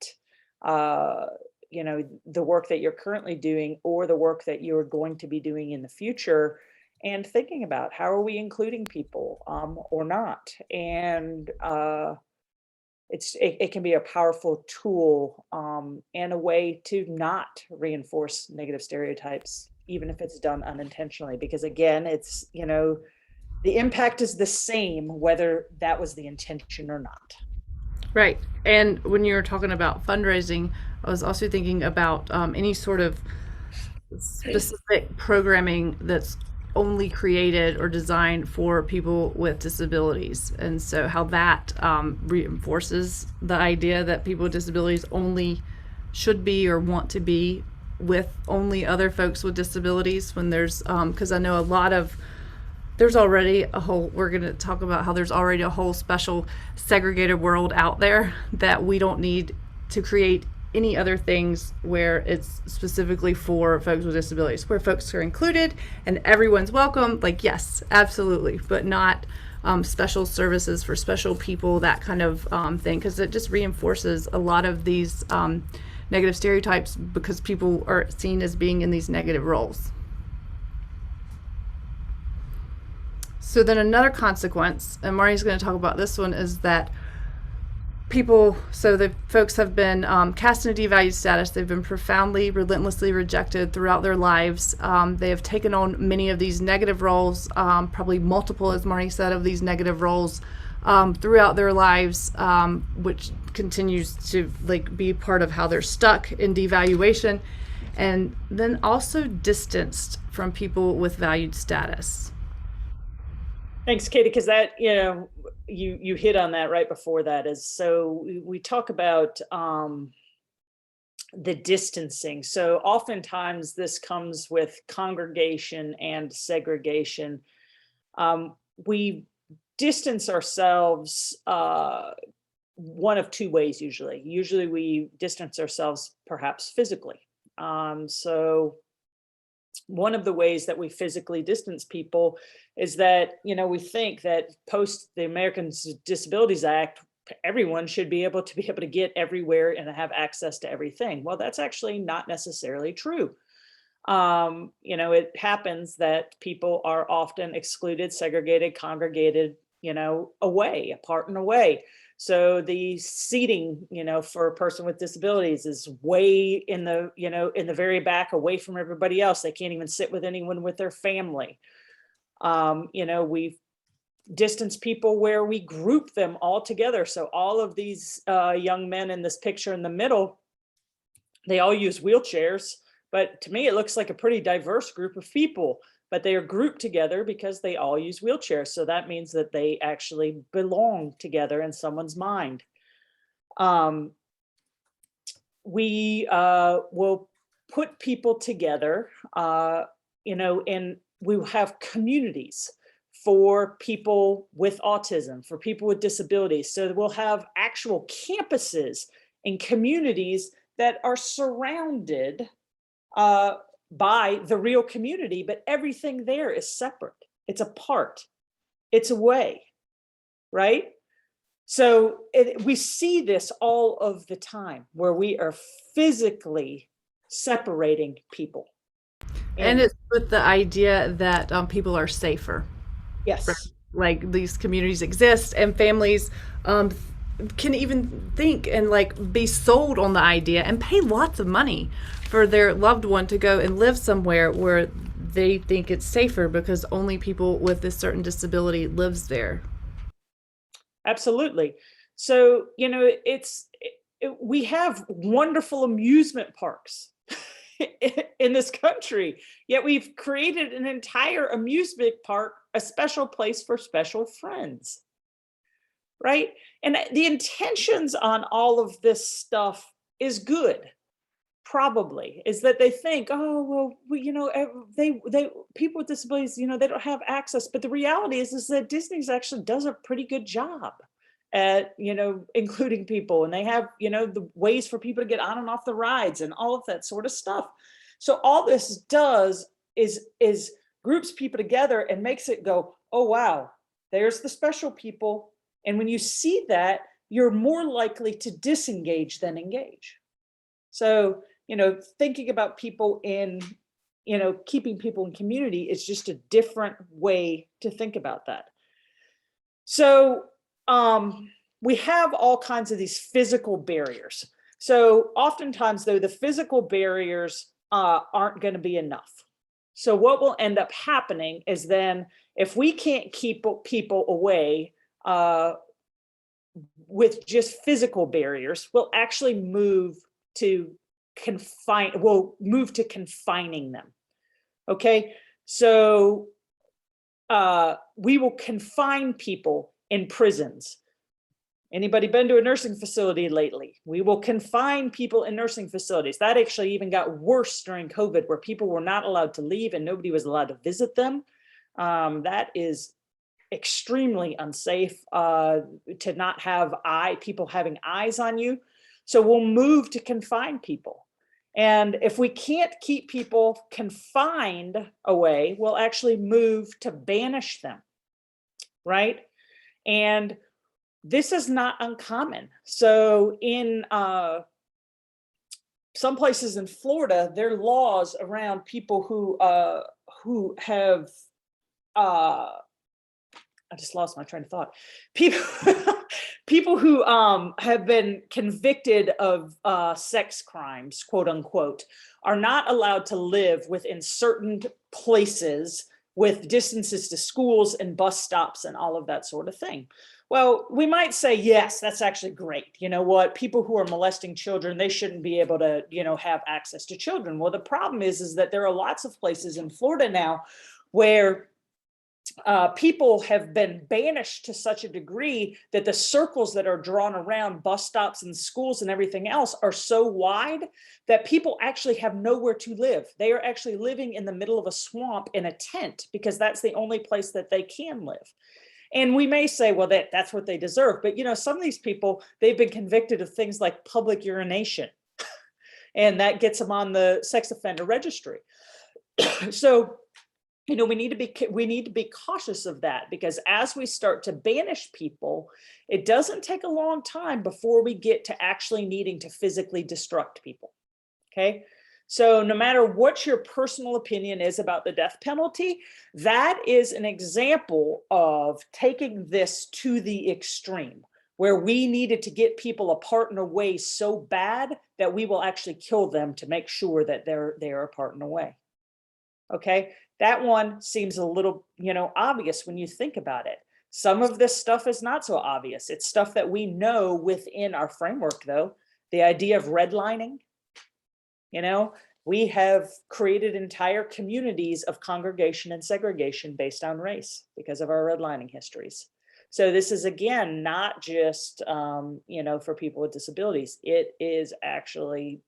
Speaker 3: the work that you're currently doing, or the work that you're going to be doing in the future, and thinking about how are we including people or not. And it can be a powerful tool and a way to not reinforce negative stereotypes, even if it's done unintentionally, because again, it's, the impact is the same whether that was the intention or not.
Speaker 2: Right. And when you were talking about fundraising, I was also thinking about any sort of specific programming that's only created or designed for people with disabilities. And so how that reinforces the idea that people with disabilities only should be or want to be with only other folks with disabilities, when there's, because I know there's already a whole, we're going to talk about how there's already a whole special segregated world out there that we don't need to create any other things where it's specifically for folks with disabilities, where folks are included and everyone's welcome. Like, yes, absolutely, but not special services for special people, that kind of thing, because it just reinforces a lot of these negative stereotypes because people are seen as being in these negative roles. So then another consequence, and Marty's going to talk about this one, is that the folks have been cast in a devalued status. They've been profoundly, relentlessly rejected throughout their lives. They have taken on many of these negative roles, probably multiple, as Marty said, of these negative roles throughout their lives, which continues to be part of how they're stuck in devaluation, and then also distanced from people with valued status.
Speaker 3: Thanks, Katie, because that, you hit on that right before that. Is so we talk about the distancing. So oftentimes this comes with congregation and segregation. We distance ourselves one of two ways usually. Usually we distance ourselves perhaps physically. So one of the ways that we physically distance people is that, we think that post the Americans with Disabilities Act, everyone should be able to get everywhere and have access to everything. Well, that's actually not necessarily true. It happens that people are often excluded, segregated, congregated, away, apart and away. So the seating, for a person with disabilities is way in the, in the very back, away from everybody else. They can't even sit with anyone with their family. We've distanced people where we group them all together. So all of these young men in this picture in the middle, they all use wheelchairs, but to me, it looks like a pretty diverse group of people. But they are grouped together because they all use wheelchairs. So that means that they actually belong together in someone's mind. We will put people together, and we will have communities for people with autism, for people with disabilities. So we'll have actual campuses and communities that are surrounded by the real community, but everything there is separate. It's apart. It's away, right? So we see this all of the time where we are physically separating people.
Speaker 2: And it's with the idea that people are safer.
Speaker 3: Yes.
Speaker 2: Like these communities exist and families can even think and be sold on the idea and pay lots of money for their loved one to go and live somewhere where they think it's safer because only people with this certain disability lives there.
Speaker 3: Absolutely. So, we have wonderful amusement parks in this country, yet we've created an entire amusement park, a special place for special friends. Right? And the intentions on all of this stuff is good. Probably is that they think, oh, well, they people with disabilities, they don't have access. But the reality is that Disney's actually does a pretty good job at, including people, and they have, the ways for people to get on and off the rides and all of that sort of stuff. So all this does is groups people together and makes it go, oh, wow, there's the special people. And when you see that, you're more likely to disengage than engage. So, thinking about people in, keeping people in community is just a different way to think about that. So we have all kinds of these physical barriers. So oftentimes, though, the physical barriers aren't going to be enough. So what will end up happening is then if we can't keep people away with just physical barriers, we'll actually move to confining them. Okay, so we will confine people in prisons. Anybody been to a nursing facility lately? We will confine people in nursing facilities. That actually even got worse during COVID, where people were not allowed to leave and nobody was allowed to visit them. That is extremely unsafe to not have people having eyes on you. So we'll move to confine people. And if we can't keep people confined away, we'll actually move to banish them, right? And this is not uncommon. So in some places in Florida, there are laws around people who have, I just lost my train of thought. People who have been convicted of sex crimes, quote unquote, are not allowed to live within certain places with distances to schools and bus stops and all of that sort of thing. Well, we might say, yes, that's actually great. You know what? People who are molesting children, they shouldn't be able to, have access to children. Well, the problem is that there are lots of places in Florida now where people have been banished to such a degree that the circles that are drawn around bus stops and schools and everything else are so wide that people actually have nowhere to live. They are actually living in the middle of a swamp in a tent because that's the only place that they can live. And we may say, well, that's what they deserve. But, some of these people, they've been convicted of things like public urination, and that gets them on the sex offender registry. So, we need to be cautious of that, because as we start to banish people, it doesn't take a long time before we get to actually needing to physically destruct people. Okay. So no matter what your personal opinion is about the death penalty, that is an example of taking this to the extreme, where we needed to get people apart and away so bad that we will actually kill them to make sure that they're apart and away. Okay, that one seems a little, obvious when you think about it. Some of this stuff is not so obvious. It's stuff that we know within our framework, though. The idea of redlining, we have created entire communities of congregation and segregation based on race because of our redlining histories. So this is, again, not just, for people with disabilities. It is actually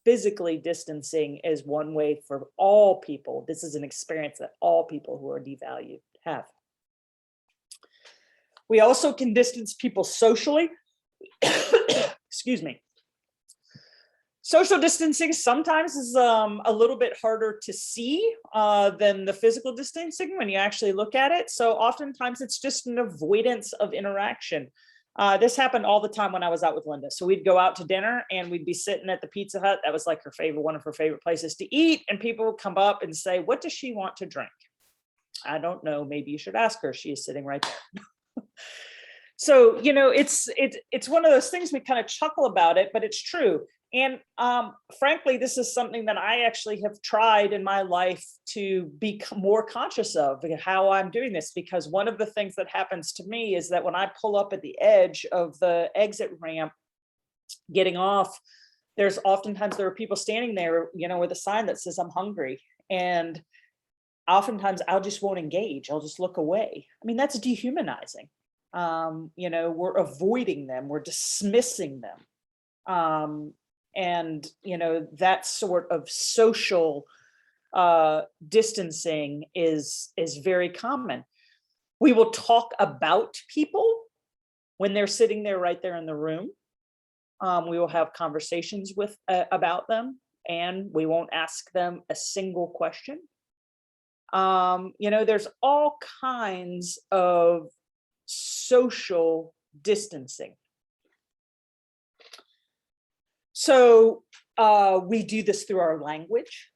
Speaker 3: physically distancing is one way for all people. This is an experience that all people who are devalued have. We also can distance people socially. Excuse me. Social distancing sometimes is a little bit harder to see than the physical distancing when you actually look at it. So oftentimes it's just an avoidance of interaction. This happened all the time when I was out with Linda. So we'd go out to dinner and we'd be sitting at the Pizza Hut. That was like one of her favorite places to eat. And people would come up and say, what does she want to drink? I don't know. Maybe you should ask her. She is sitting right there. So, it's one of those things we kind of chuckle about it, but it's true. And frankly, this is something that I actually have tried in my life to be more conscious of how I'm doing this, because one of the things that happens to me is that when I pull up at the edge of the exit ramp, getting off, there are people standing there, with a sign that says, I'm hungry. And oftentimes I just won't engage. I'll just look away. I mean, that's dehumanizing. We're avoiding them. We're dismissing them. And that sort of social distancing is very common. We will talk about people when they're sitting there right there in the room. We will have conversations about them, and we won't ask them a single question. There's all kinds of social distancing. So we do this through our language.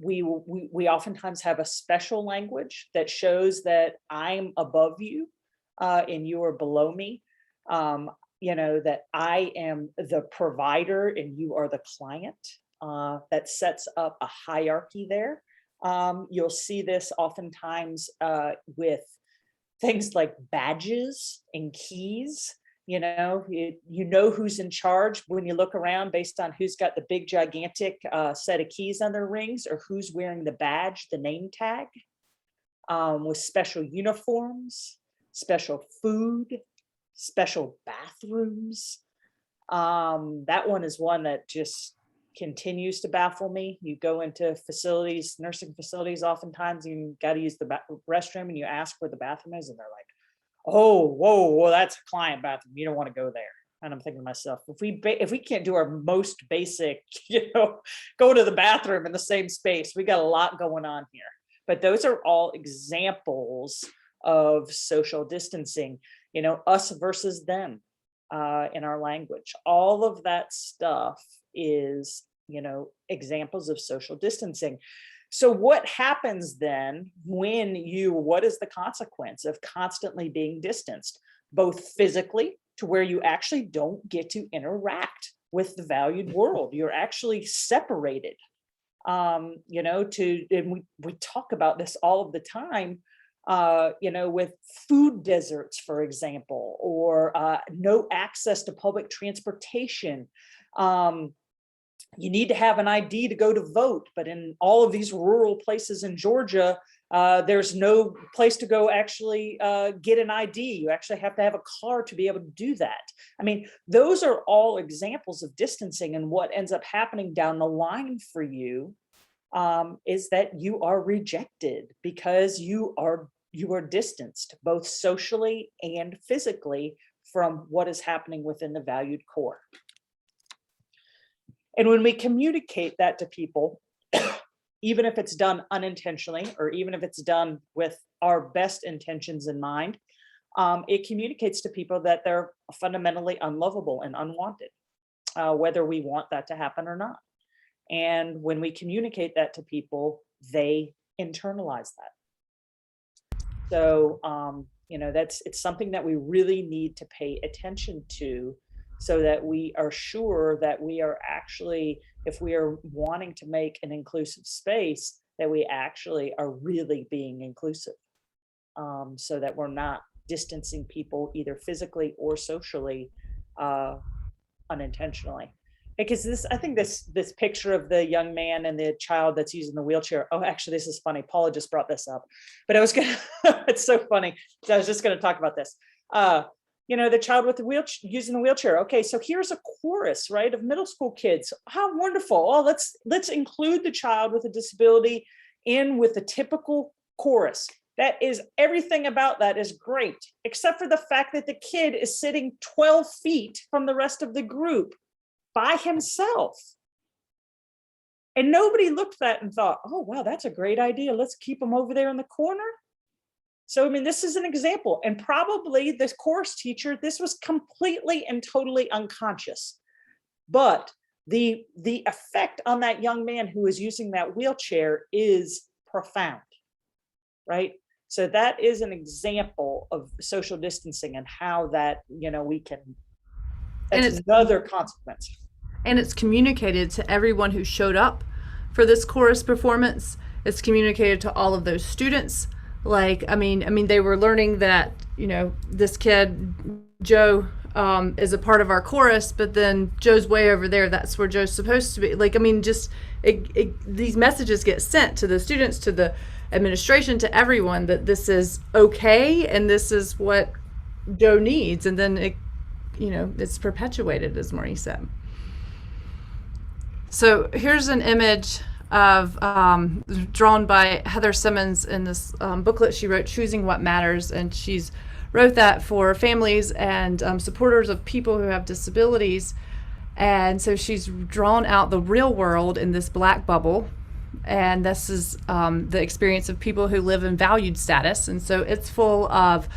Speaker 3: We oftentimes have a special language that shows that I'm above you and you are below me. That I am the provider and you are the client. That sets up a hierarchy there. You'll see this oftentimes with things like badges and keys. You know who's in charge when you look around based on who's got the big gigantic set of keys on their rings, or who's wearing the badge, the name tag, with special uniforms, special food, special bathrooms. That one is one that just continues to baffle me. You go into facilities, nursing facilities, oftentimes you got to use the restroom and you ask where the bathroom is and they're like, oh, whoa, that's a client bathroom. You don't want to go there. And I'm thinking to myself, if we can't do our most basic, go to the bathroom in the same space, we got a lot going on here. But those are all examples of social distancing, us versus them in our language. All of that stuff is, examples of social distancing. So what happens then what is the consequence of constantly being distanced, both physically to where you actually don't get to interact with the valued world? You're actually separated, and we talk about this all of the time, with food deserts, for example, or no access to public transportation. You need to have an ID to go to vote, but in all of these rural places in Georgia, there's no place to go actually get an ID. You actually have to have a car to be able to do that. I mean, those are all examples of distancing, and what ends up happening down the line for you is that you are rejected because you are distanced both socially and physically from what is happening within the valued core. And when we communicate that to people, even if it's done unintentionally, or even if it's done with our best intentions in mind, it communicates to people that they're fundamentally unlovable and unwanted, whether we want that to happen or not. And when we communicate that to people, they internalize that. So, it's something that we really need to pay attention to, so that we are sure that we are actually, if we are wanting to make an inclusive space, that we actually are really being inclusive, so that we're not distancing people either physically or socially unintentionally. Because I think this picture of the young man and the child that's using the wheelchair. Oh, actually, this is funny. Paula just brought this up, but it's so funny. So I was just gonna talk about this. The child with the wheelchair, using the wheelchair. Okay, so here's a chorus, right, of middle school kids. How wonderful. Oh, let's include the child with a disability in with the typical chorus. That is, everything about that is great, except for the fact that the kid is sitting 12 feet from the rest of the group by himself. And nobody looked at that and thought, oh, wow, that's a great idea. Let's keep him over there in the corner. So, I mean, this is an example, and probably this course teacher, this was completely and totally unconscious, but the effect on that young man who is using that wheelchair is profound, right? So that is an example of social distancing and how that, we can, that's another consequence.
Speaker 2: And it's communicated to everyone who showed up for this chorus performance. It's communicated to all of those students. Like, I mean, they were learning that, this kid, Joe, is a part of our chorus, but then Joe's way over there. That's where Joe's supposed to be. Like, I mean, these messages get sent to the students, to the administration, to everyone, that this is okay and this is what Joe needs. And then it's perpetuated, as Maureen said. So here's an image of drawn by Heather Simmons in this booklet she wrote, Choosing What Matters, and she's wrote that for families and supporters of people who have disabilities. And so she's drawn out the real world in this black bubble, and this is the experience of people who live in valued status. And so it's full of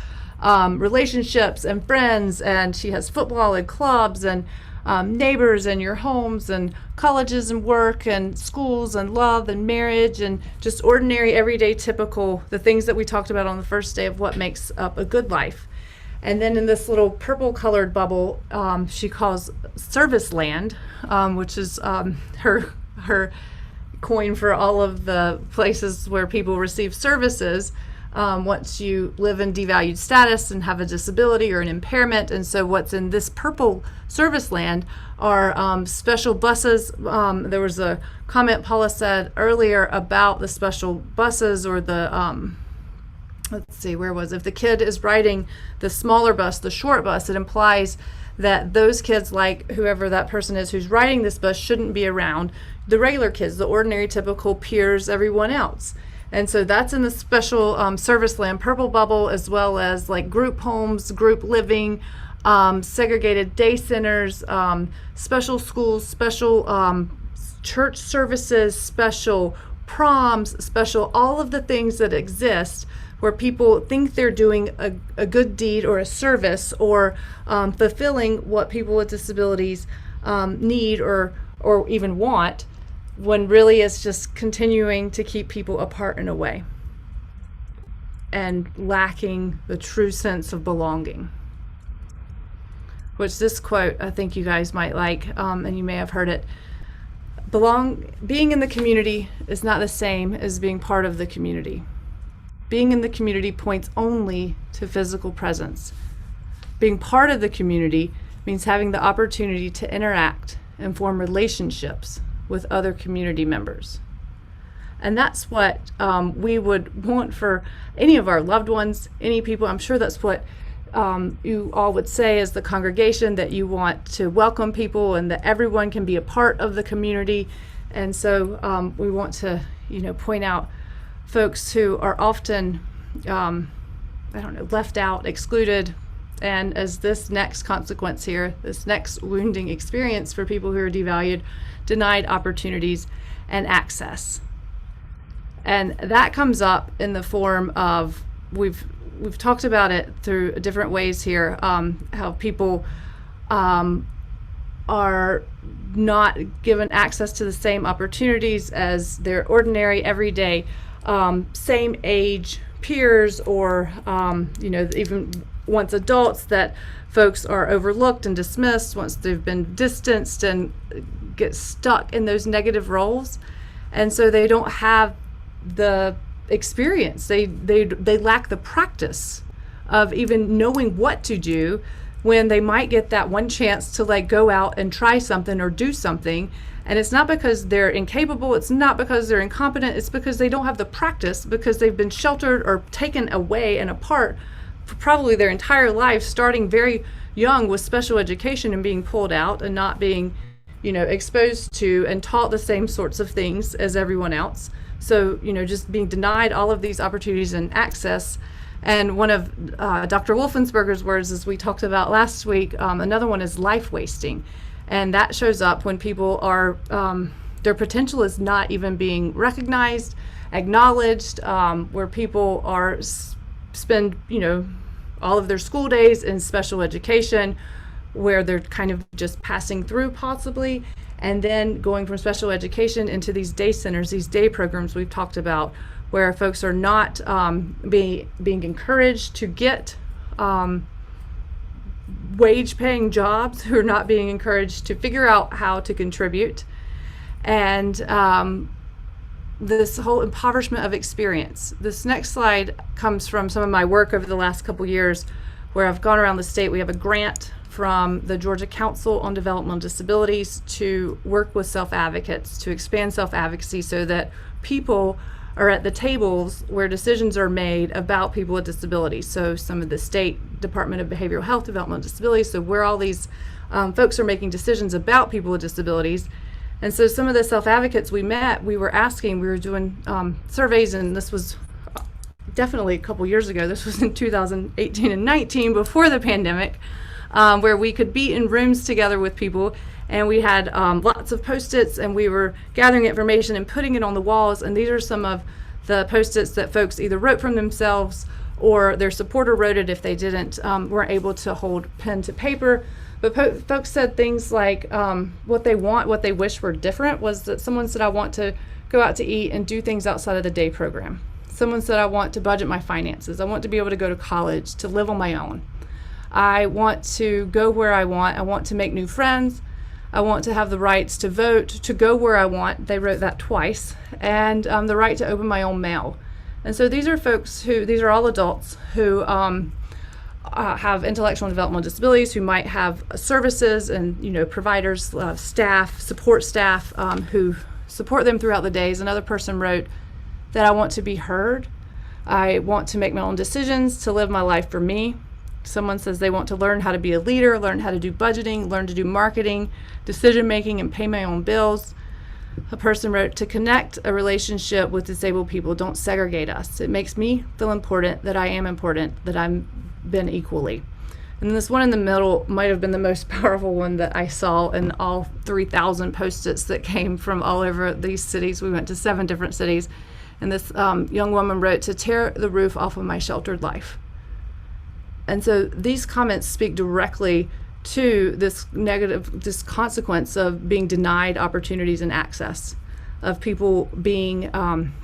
Speaker 2: relationships and friends, and she has football and clubs and neighbors and your homes and colleges and work and schools and love and marriage and just ordinary, everyday, typical, the things that we talked about on the first day of what makes up a good life. And then in this little purple colored bubble, she calls service land, which is her coin for all of the places where people receive services once you live in devalued status and have a disability or an impairment. And so what's in this purple service land are special buses. There was a comment Paula said earlier about the special buses, or the let's see, where was it? If the kid is riding the smaller bus, the short bus, it implies that those kids, like whoever that person is who's riding this bus, shouldn't be around the regular kids, the ordinary, typical peers, everyone else. And so that's in the special service land purple bubble, as well as like group homes, group living, segregated day centers, special schools, special church services, special proms, special, all of the things that exist where people think they're doing a good deed or a service or fulfilling what people with disabilities need or even want, when really it's just continuing to keep people apart and away and lacking the true sense of belonging. Which this quote, I think you guys might like, and you may have heard it. Being in the community is not the same as being part of the community. Being in the community points only to physical presence. Being part of the community means having the opportunity to interact and form relationships with other community members. And that's what we would want for any of our loved ones, any people. I'm sure that's what you all would say as the congregation, that you want to welcome people and that everyone can be a part of the community. And so we want to, point out folks who are often, left out, excluded. And as this next consequence here, this next wounding experience for people who are devalued, denied opportunities and access. And that comes up in the form of, we've talked about it through different ways here, how people are not given access to the same opportunities as their ordinary, everyday, same age peers, or even once adults, that folks are overlooked and dismissed once they've been distanced and get stuck in those negative roles. And so they don't have the experience. They lack the practice of even knowing what to do when they might get that one chance to go out and try something or do something. And it's not because they're incapable, it's not because they're incompetent, it's because they don't have the practice, because they've been sheltered or taken away and apart for probably their entire life, starting very young with special education and being pulled out and not being exposed to and taught the same sorts of things as everyone else. So, just being denied all of these opportunities and access. And one of Dr. Wolfensberger's words, as we talked about last week, another one is life wasting. And that shows up when people are, their potential is not even being recognized, acknowledged, where people are spend, all of their school days in special education, where they're kind of just passing through possibly, and then going from special education into these day centers, these day programs we've talked about, where folks are not being encouraged to get wage-paying jobs, who are not being encouraged to figure out how to contribute, and this whole impoverishment of experience. This next slide comes from some of my work over the last couple years, where I've gone around the state. We have a grant from the Georgia Council on Developmental Disabilities to work with self-advocates, to expand self-advocacy so that people are at the tables where decisions are made about people with disabilities. So some of the state Department of Behavioral Health, Developmental Disabilities, so where all these folks are making decisions about people with disabilities. And so some of the self-advocates we met, we were doing surveys, and this was definitely a couple years ago. This was in 2018 and 19, before the pandemic, where we could be in rooms together with people, and we had lots of Post-its, and we were gathering information and putting it on the walls. And these are some of the Post-its that folks either wrote from themselves or their supporter wrote it if they weren't able to hold pen to paper. But folks said things like what they wish were different was that someone said, I want to go out to eat and do things outside of the day program. Someone said, I want to budget my finances. I want to be able to go to college, to live on my own. I want to go where I want. I want to make new friends. I want to have the rights to vote, to go where I want. They wrote that twice. And the right to open my own mail. And so these are all adults who have intellectual and developmental disabilities, who might have services and providers, staff, support staff who support them throughout the days. Another person wrote that I want to be heard. I want to make my own decisions, to live my life for me. Someone says they want to learn how to be a leader, learn how to do budgeting, learn to do marketing, decision making, and pay my own bills. A person wrote, to connect a relationship with disabled people, don't segregate us. It makes me feel important, that I am important, that I'm been equally. And this one in the middle might have been the most powerful one that I saw in all 3,000 Post-its that came from all over these cities. We went to 7 different cities. And this young woman wrote, "To tear the roof off of my sheltered life." And so these comments speak directly to this consequence of being denied opportunities and access, of people being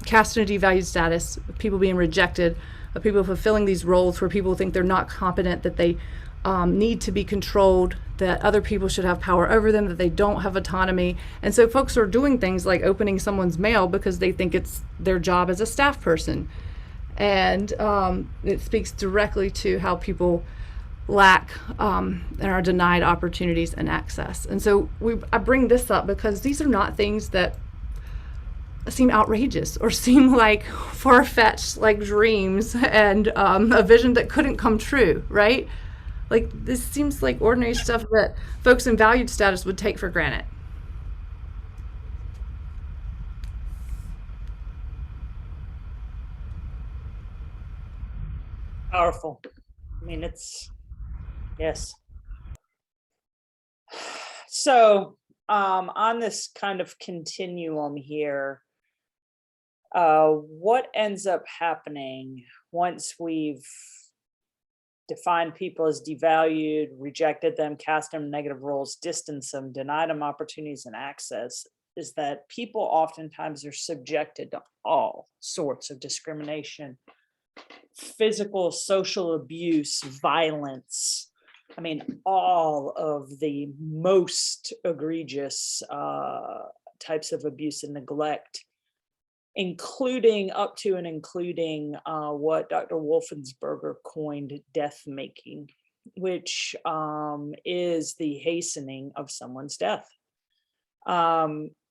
Speaker 2: cast in a devalued status, of people being rejected, of people fulfilling these roles where people think they're not competent, that they need to be controlled, that other people should have power over them, that they don't have autonomy. And so folks are doing things like opening someone's mail because they think it's their job as a staff person. And it speaks directly to how people lack and are denied opportunities and access. And so I bring this up because these are not things that seem outrageous or seem like far-fetched, like dreams and a vision that couldn't come true, right? Like, this seems like ordinary stuff that folks in valued status would take for granted.
Speaker 3: Powerful. I mean, it's, yes. So on this kind of continuum here, what ends up happening once we've defined people as devalued, rejected them, cast them in negative roles, distanced them, denied them opportunities and access, is that people oftentimes are subjected to all sorts of discrimination, physical, social abuse, violence. I mean, all of the most egregious types of abuse and neglect, including up to and including what Dr. Wolfensberger coined death making, which is the hastening of someone's death.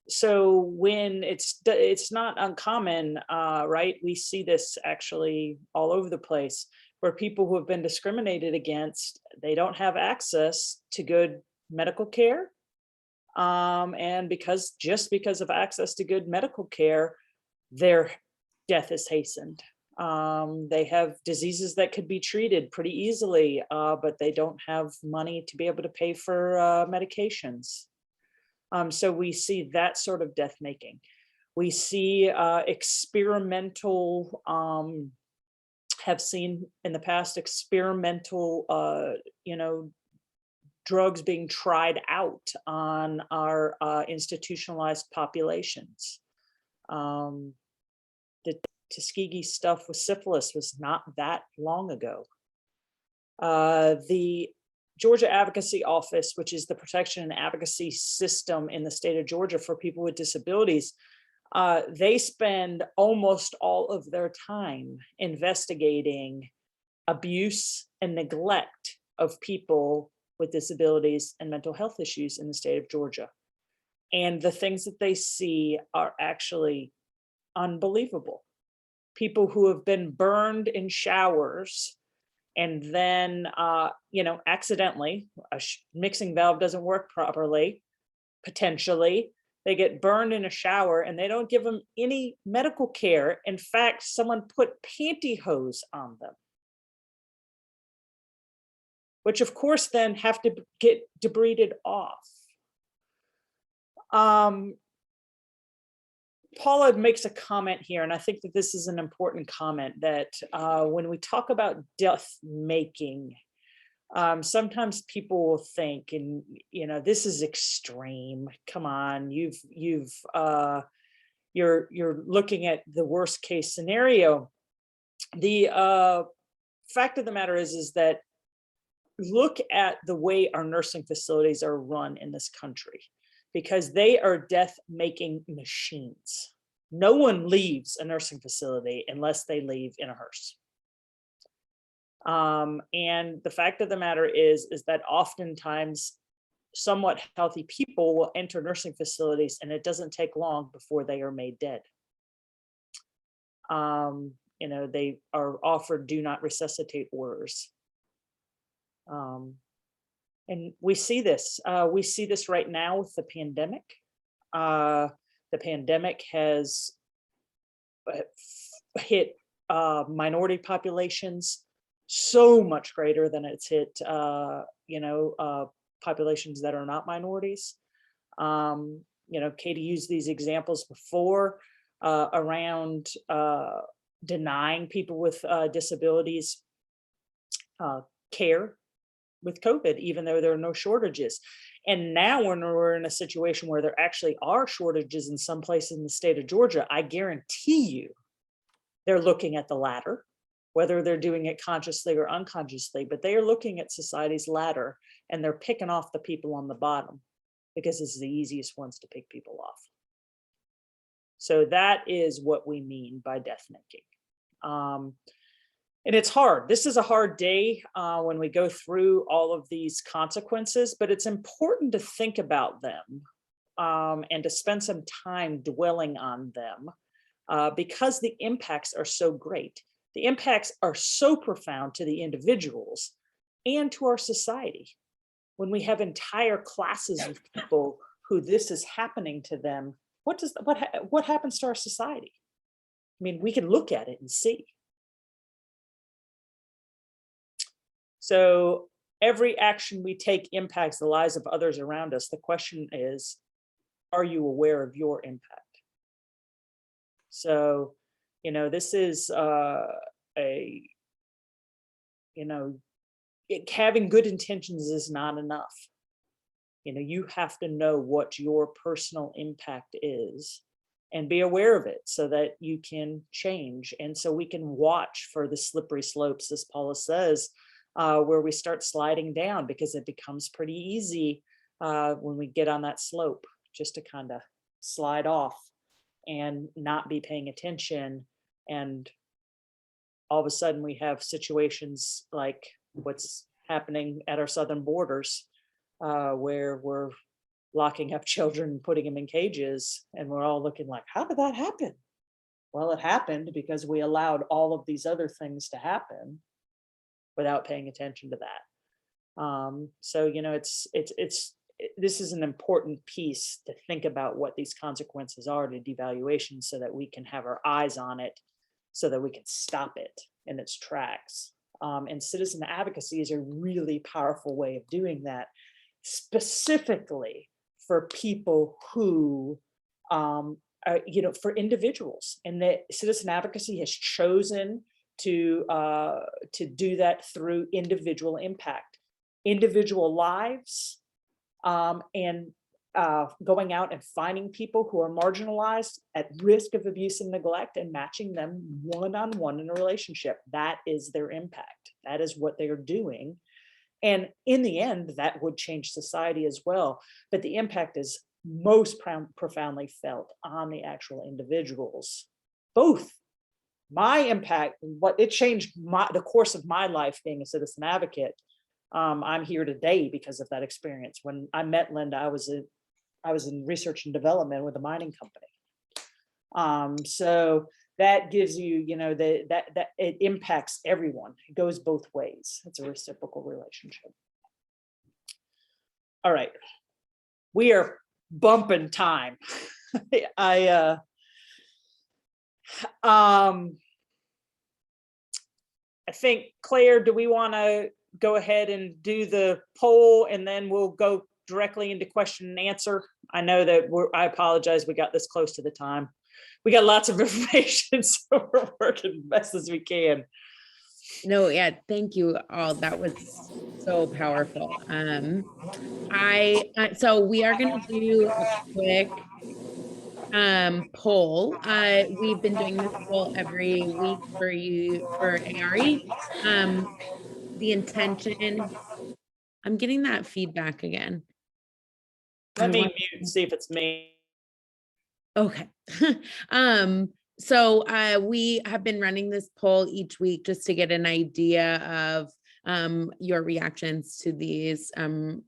Speaker 3: So when it's not uncommon, right? We see this actually all over the place, where people who have been discriminated against, they don't have access to good medical care. And because of access to good medical care, their death is hastened. They have diseases that could be treated pretty easily, but they don't have money to be able to pay for medications. So we see that sort of death making. We see experimental, have seen in the past experimental, drugs being tried out on our institutionalized populations. The Tuskegee stuff with syphilis was not that long ago. The Georgia Advocacy Office, which is the protection and advocacy system in the state of Georgia for people with disabilities, they spend almost all of their time investigating abuse and neglect of people with disabilities and mental health issues in the state of Georgia. And the things that they see are actually unbelievable. People who have been burned in showers and then, accidentally, a mixing valve doesn't work properly, potentially. They get burned in a shower and they don't give them any medical care. In fact, someone put pantyhose on them, which of course then have to get debrided off. Paula makes a comment here, and I think that this is an important comment, that when we talk about death making, sometimes people will think, and this is extreme. Come on, you're looking at the worst case scenario. The fact of the matter is that look at the way our nursing facilities are run in this country, because they are death-making machines. No one leaves a nursing facility unless they leave in a hearse. And the fact of the matter is that oftentimes somewhat healthy people will enter nursing facilities and it doesn't take long before they are made dead. They are offered do not resuscitate orders. And we see this right now with the pandemic. The pandemic has hit minority populations so much greater than it's hit, populations that are not minorities. Katie used these examples before around denying people with disabilities care with COVID, even though there are no shortages. And now when we're in a situation where there actually are shortages in some places in the state of Georgia, I guarantee you they're looking at the latter, whether they're doing it consciously or unconsciously, but they are looking at society's ladder and they're picking off the people on the bottom because it's the easiest ones to pick people off. So that is what we mean by death making. And it's hard. This is a hard day when we go through all of these consequences, but it's important to think about them and to spend some time dwelling on them because the impacts are so great. The impacts are so profound to the individuals and to our society. When we have entire classes of people who this is happening to them, what happens to our society? I mean, we can look at it and see. So every action we take impacts the lives of others around us. The question is, are you aware of your impact? So, this is having good intentions is not enough. You have to know what your personal impact is and be aware of it so that you can change. And so we can watch for the slippery slopes, as Paula says, where we start sliding down, because it becomes pretty easy when we get on that slope just to kind of slide off and not be paying attention. And all of a sudden we have situations like what's happening at our southern borders, where we're locking up children and putting them in cages, and we're all looking like, how did that happen? Well, it happened because we allowed all of these other things to happen without paying attention to that. So this is an important piece to think about what these consequences are to devaluation, so that we can have our eyes on it, so that we can stop it in its tracks. And citizen advocacy is a really powerful way of doing that, specifically for people who, for individuals. And that citizen advocacy has chosen to do that through individual impact, individual lives, and going out and finding people who are marginalized, at risk of abuse and neglect, and matching them one-on-one in a relationship. That is their impact. That is what they are doing. And in the end, that would change society as well. But the impact is most profoundly felt on the actual individuals. Both my impact, what it changed the course of my life being a citizen advocate. I'm here today because of that experience. When I met Linda, I was in research and development with a mining company. So that gives you, that it impacts everyone. It goes both ways. It's a reciprocal relationship. All right, we are bumping time. I think, Claire, do we want to go ahead and do the poll, and then we'll go directly into question and answer? I know that I apologize, we got this close to the time. We got lots of information, so we're working best as we can.
Speaker 1: No, yeah, thank you all. That was so powerful. So we are going to do a quick poll. We've been doing this poll every week for ARE. The intention, I'm getting that feedback again.
Speaker 3: Let me mute and see if it's me.
Speaker 1: Okay. So we have been running this poll each week just to get an idea of your reactions to these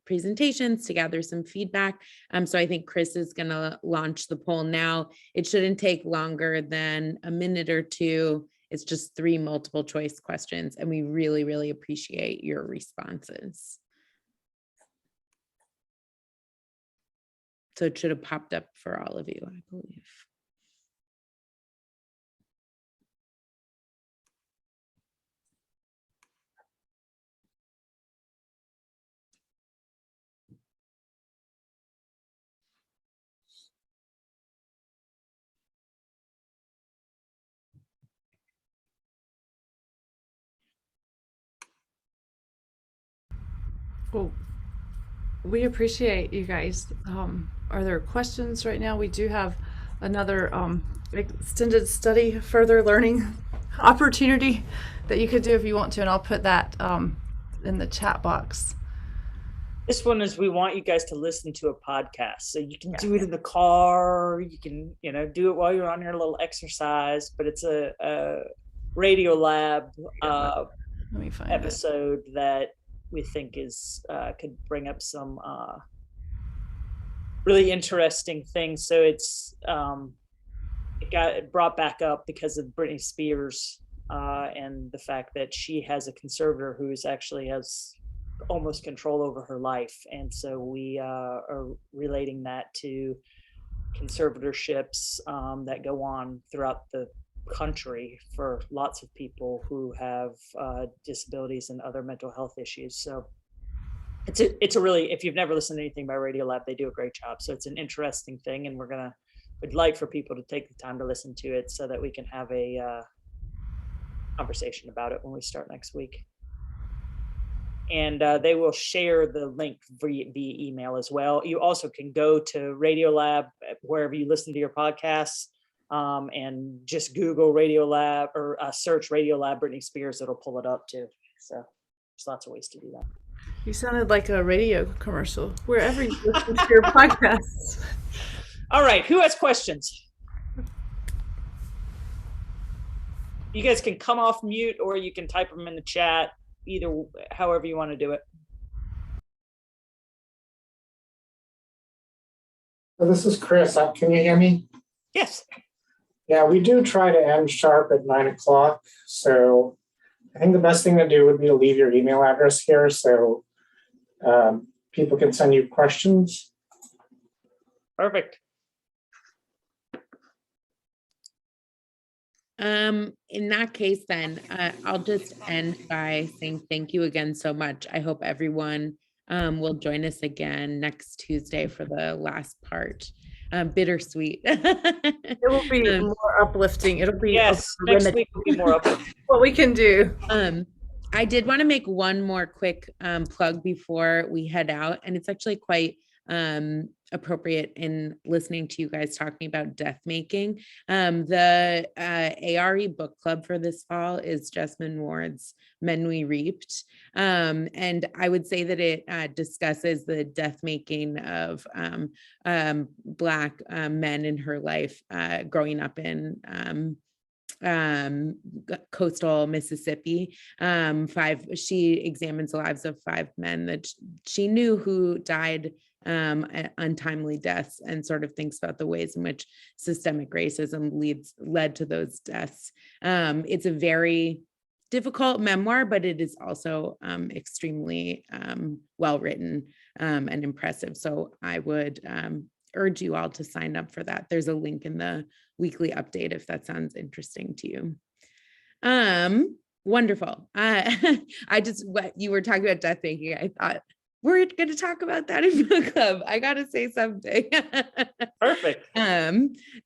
Speaker 1: presentations, to gather some feedback. So I think Chris is going to launch the poll now. It shouldn't take longer than a minute or two. It's just 3 multiple choice questions, and we really, really appreciate your responses. So it should have popped up for all of you, I believe.
Speaker 2: Well, we appreciate you guys. Are there questions right now? We do have another extended study, further learning opportunity that you could do if you want to, and I'll put that in the chat box.
Speaker 3: This one is we want you guys to listen to a podcast. So you can do it in the car, you can, do it while you're on your little exercise, but it's a Radio Lab
Speaker 2: Let me find
Speaker 3: episode that we think is could bring up some really interesting things. So it's it got brought back up because of Britney Spears and the fact that she has a conservator who's actually has almost control over her life. And so we are relating that to conservatorships that go on throughout the country for lots of people who have disabilities and other mental health issues. So it's a really, if you've never listened to anything by Radio Lab, they do a great job. So it's an interesting thing, and we'd like for people to take the time to listen to it so that we can have a conversation about it when we start next week. And they will share the link via email as well. You also can go to Radio Lab wherever you listen to your podcasts and just Google Radio Lab or search Radio Lab Britney Spears. It'll pull it up too. So there's lots of ways to do that.
Speaker 2: You sounded like a radio commercial wherever you listen to your podcasts.
Speaker 3: All right, who has questions? You guys can come off mute or you can type them in the chat, either however you want to do it.
Speaker 7: So this is Chris. Can you hear me?
Speaker 3: Yes.
Speaker 7: Yeah, we do try to end sharp at 9 o'clock. So I think the best thing to do would be to leave your email address here so people can send you questions.
Speaker 3: Perfect.
Speaker 1: In that case, then I'll just end by saying thank you again so much. I hope everyone will join us again next Tuesday for the last part. Bittersweet.
Speaker 2: It will be more uplifting. It'll be
Speaker 3: next week will be more uplifting.
Speaker 2: what we can do.
Speaker 1: I did want to make one more quick plug before we head out, and it's actually quite appropriate in listening to you guys talking about death making. The ARE book club for this fall is Jessamine Ward's Men We Reaped. And I would say that it discusses the death making of Black men in her life growing up in coastal Mississippi. She examines the lives of 5 men that she knew who died untimely deaths, and sort of thinks about the ways in which systemic racism led to those deaths. It's a very difficult memoir, but it is also extremely well written and impressive. So I would urge you all to sign up for that. There's a link in the weekly update if that sounds interesting to you. Wonderful. What you were talking about death making, I thought we're going to talk about that in book club. I got to say something.
Speaker 3: Perfect.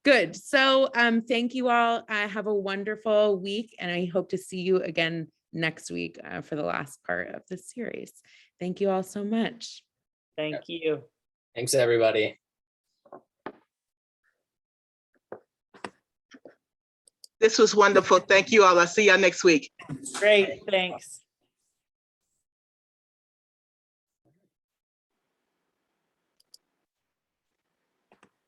Speaker 1: Good. So thank you all. Have a wonderful week, and I hope to see you again next week for the last part of the series. Thank you all so much.
Speaker 3: Thank you.
Speaker 5: Thanks, everybody.
Speaker 6: This was wonderful. Thank you all. I'll see y'all next week.
Speaker 3: Great. Thanks.